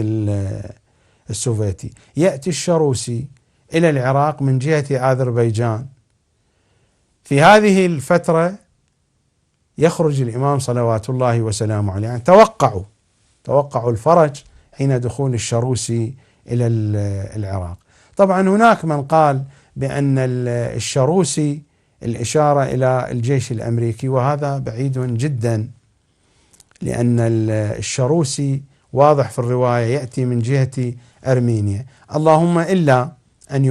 السوفيتي. يأتي الشروسي إلى العراق من جهة أذربيجان. في هذه الفترة يخرج الإمام صلوات الله وسلامه عليه، يعني توقعوا الفرج حين دخول الشروسي إلى العراق. طبعا هناك من قال بأن الشروسي الإشارة إلى الجيش الأمريكي، وهذا بعيد جدا، لأن الشروسي واضح في الرواية يأتي من جهة أرمينيا، اللهم إلا أن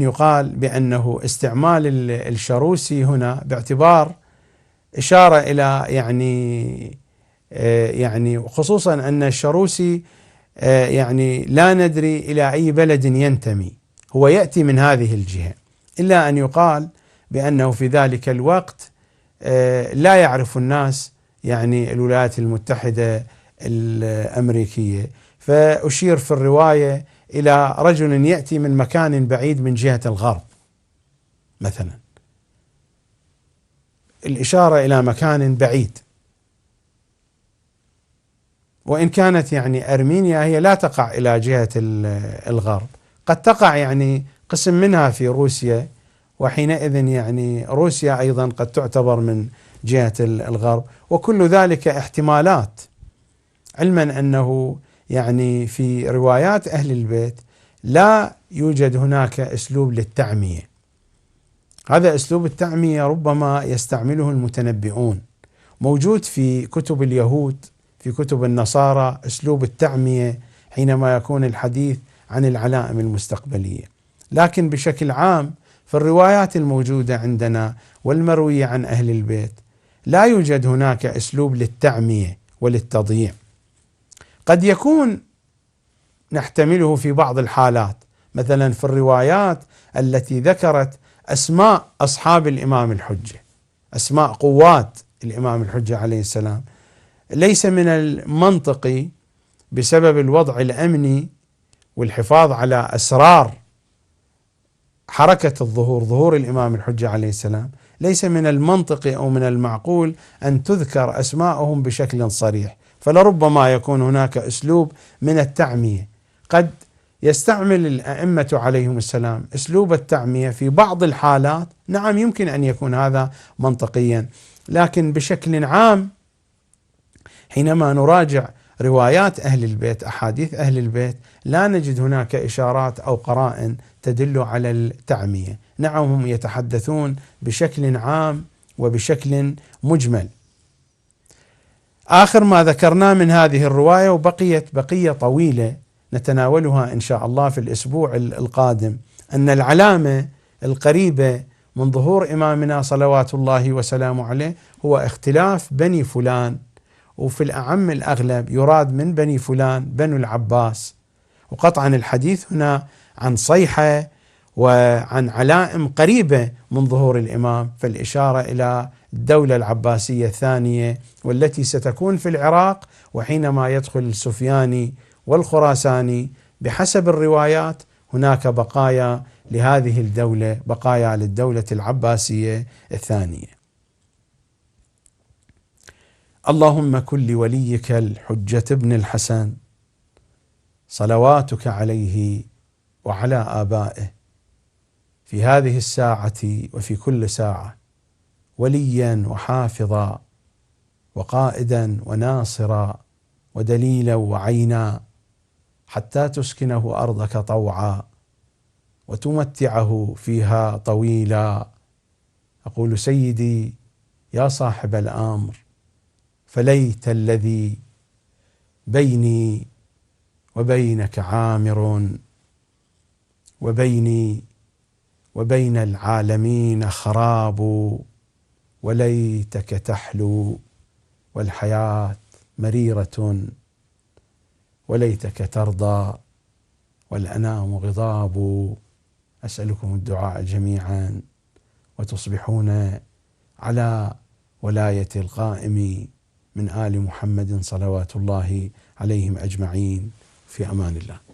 يقال بأنه استعمال الشروسي هنا باعتبار إشارة إلى يعني خصوصا أن الشروسي يعني لا ندري إلى أي بلد ينتمي، هو يأتي من هذه الجهة، إلا أن يقال بأنه في ذلك الوقت لا يعرف الناس يعني الولايات المتحدة الأمريكية، فأشير في الرواية إلى رجل يأتي من مكان بعيد من جهة الغرب مثلا. الإشارة إلى مكان بعيد، وإن كانت يعني أرمينيا هي لا تقع إلى جهة الغرب، قد تقع يعني قسم منها في روسيا، وحينئذ يعني روسيا أيضا قد تعتبر من جهة الغرب، وكل ذلك احتمالات، علما أنه يعني في روايات أهل البيت لا يوجد هناك أسلوب للتعمية. هذا أسلوب التعمية ربما يستعمله المتنبئون، موجود في كتب اليهود، في كتب النصارى أسلوب التعمية حينما يكون الحديث عن العلائم المستقبلية، لكن بشكل عام في الروايات الموجودة عندنا والمروية عن أهل البيت لا يوجد هناك أسلوب للتعمية وللتضييع. قد يكون نحتمله في بعض الحالات، مثلا في الروايات التي ذكرت أسماء أصحاب الإمام الحجة، أسماء قوات الإمام الحجة عليه السلام، ليس من المنطقي بسبب الوضع الأمني والحفاظ على أسرار حركة ظهور الإمام الحجة عليه السلام، ليس من المنطقي أو من المعقول أن تذكر أسماءهم بشكل صريح، فلربما يكون هناك أسلوب من التعمية. قد يستعمل الأئمة عليهم السلام أسلوب التعمية في بعض الحالات، نعم يمكن أن يكون هذا منطقيا، لكن بشكل عام حينما نراجع روايات أهل البيت، أحاديث أهل البيت، لا نجد هناك إشارات أو قرائن تدل على التعمية. نعم هم يتحدثون بشكل عام وبشكل مجمل. آخر ما ذكرناه من هذه الرواية، وبقيت بقية طويلة نتناولها إن شاء الله في الأسبوع القادم، أن العلامة القريبة من ظهور إمامنا صلوات الله وسلامه عليه هو اختلاف بني فلان، وفي الأعم الأغلب يراد من بني فلان بنو العباس، وقطعا الحديث هنا عن صيحة وعن علائم قريبة من ظهور الإمام، فالإشارة إلى الدولة العباسية الثانية والتي ستكون في العراق، وحينما يدخل السفياني والخراساني بحسب الروايات هناك بقايا لهذه الدولة، بقايا للدولة العباسية الثانية. اللهم كن لوليك الحجة ابن الحسن صلواتك عليه وعلى آبائه في هذه الساعة وفي كل ساعة وليا وحافظا وقائدا وناصرا ودليلا وعينا، حتى تسكنه أرضك طوعا وتمتعه فيها طويلا. أقول سيدي يا صاحب الأمر، فليت الذي بيني وبينك عامر، وبيني وبين العالمين خراب، وليتك تحلو والحياة مريرة، وليتك ترضى والأنام غضاب. أسألكم الدعاء جميعا، وتصبحون على ولاية القائم من آل محمد صلوات الله عليهم أجمعين، في أمان الله.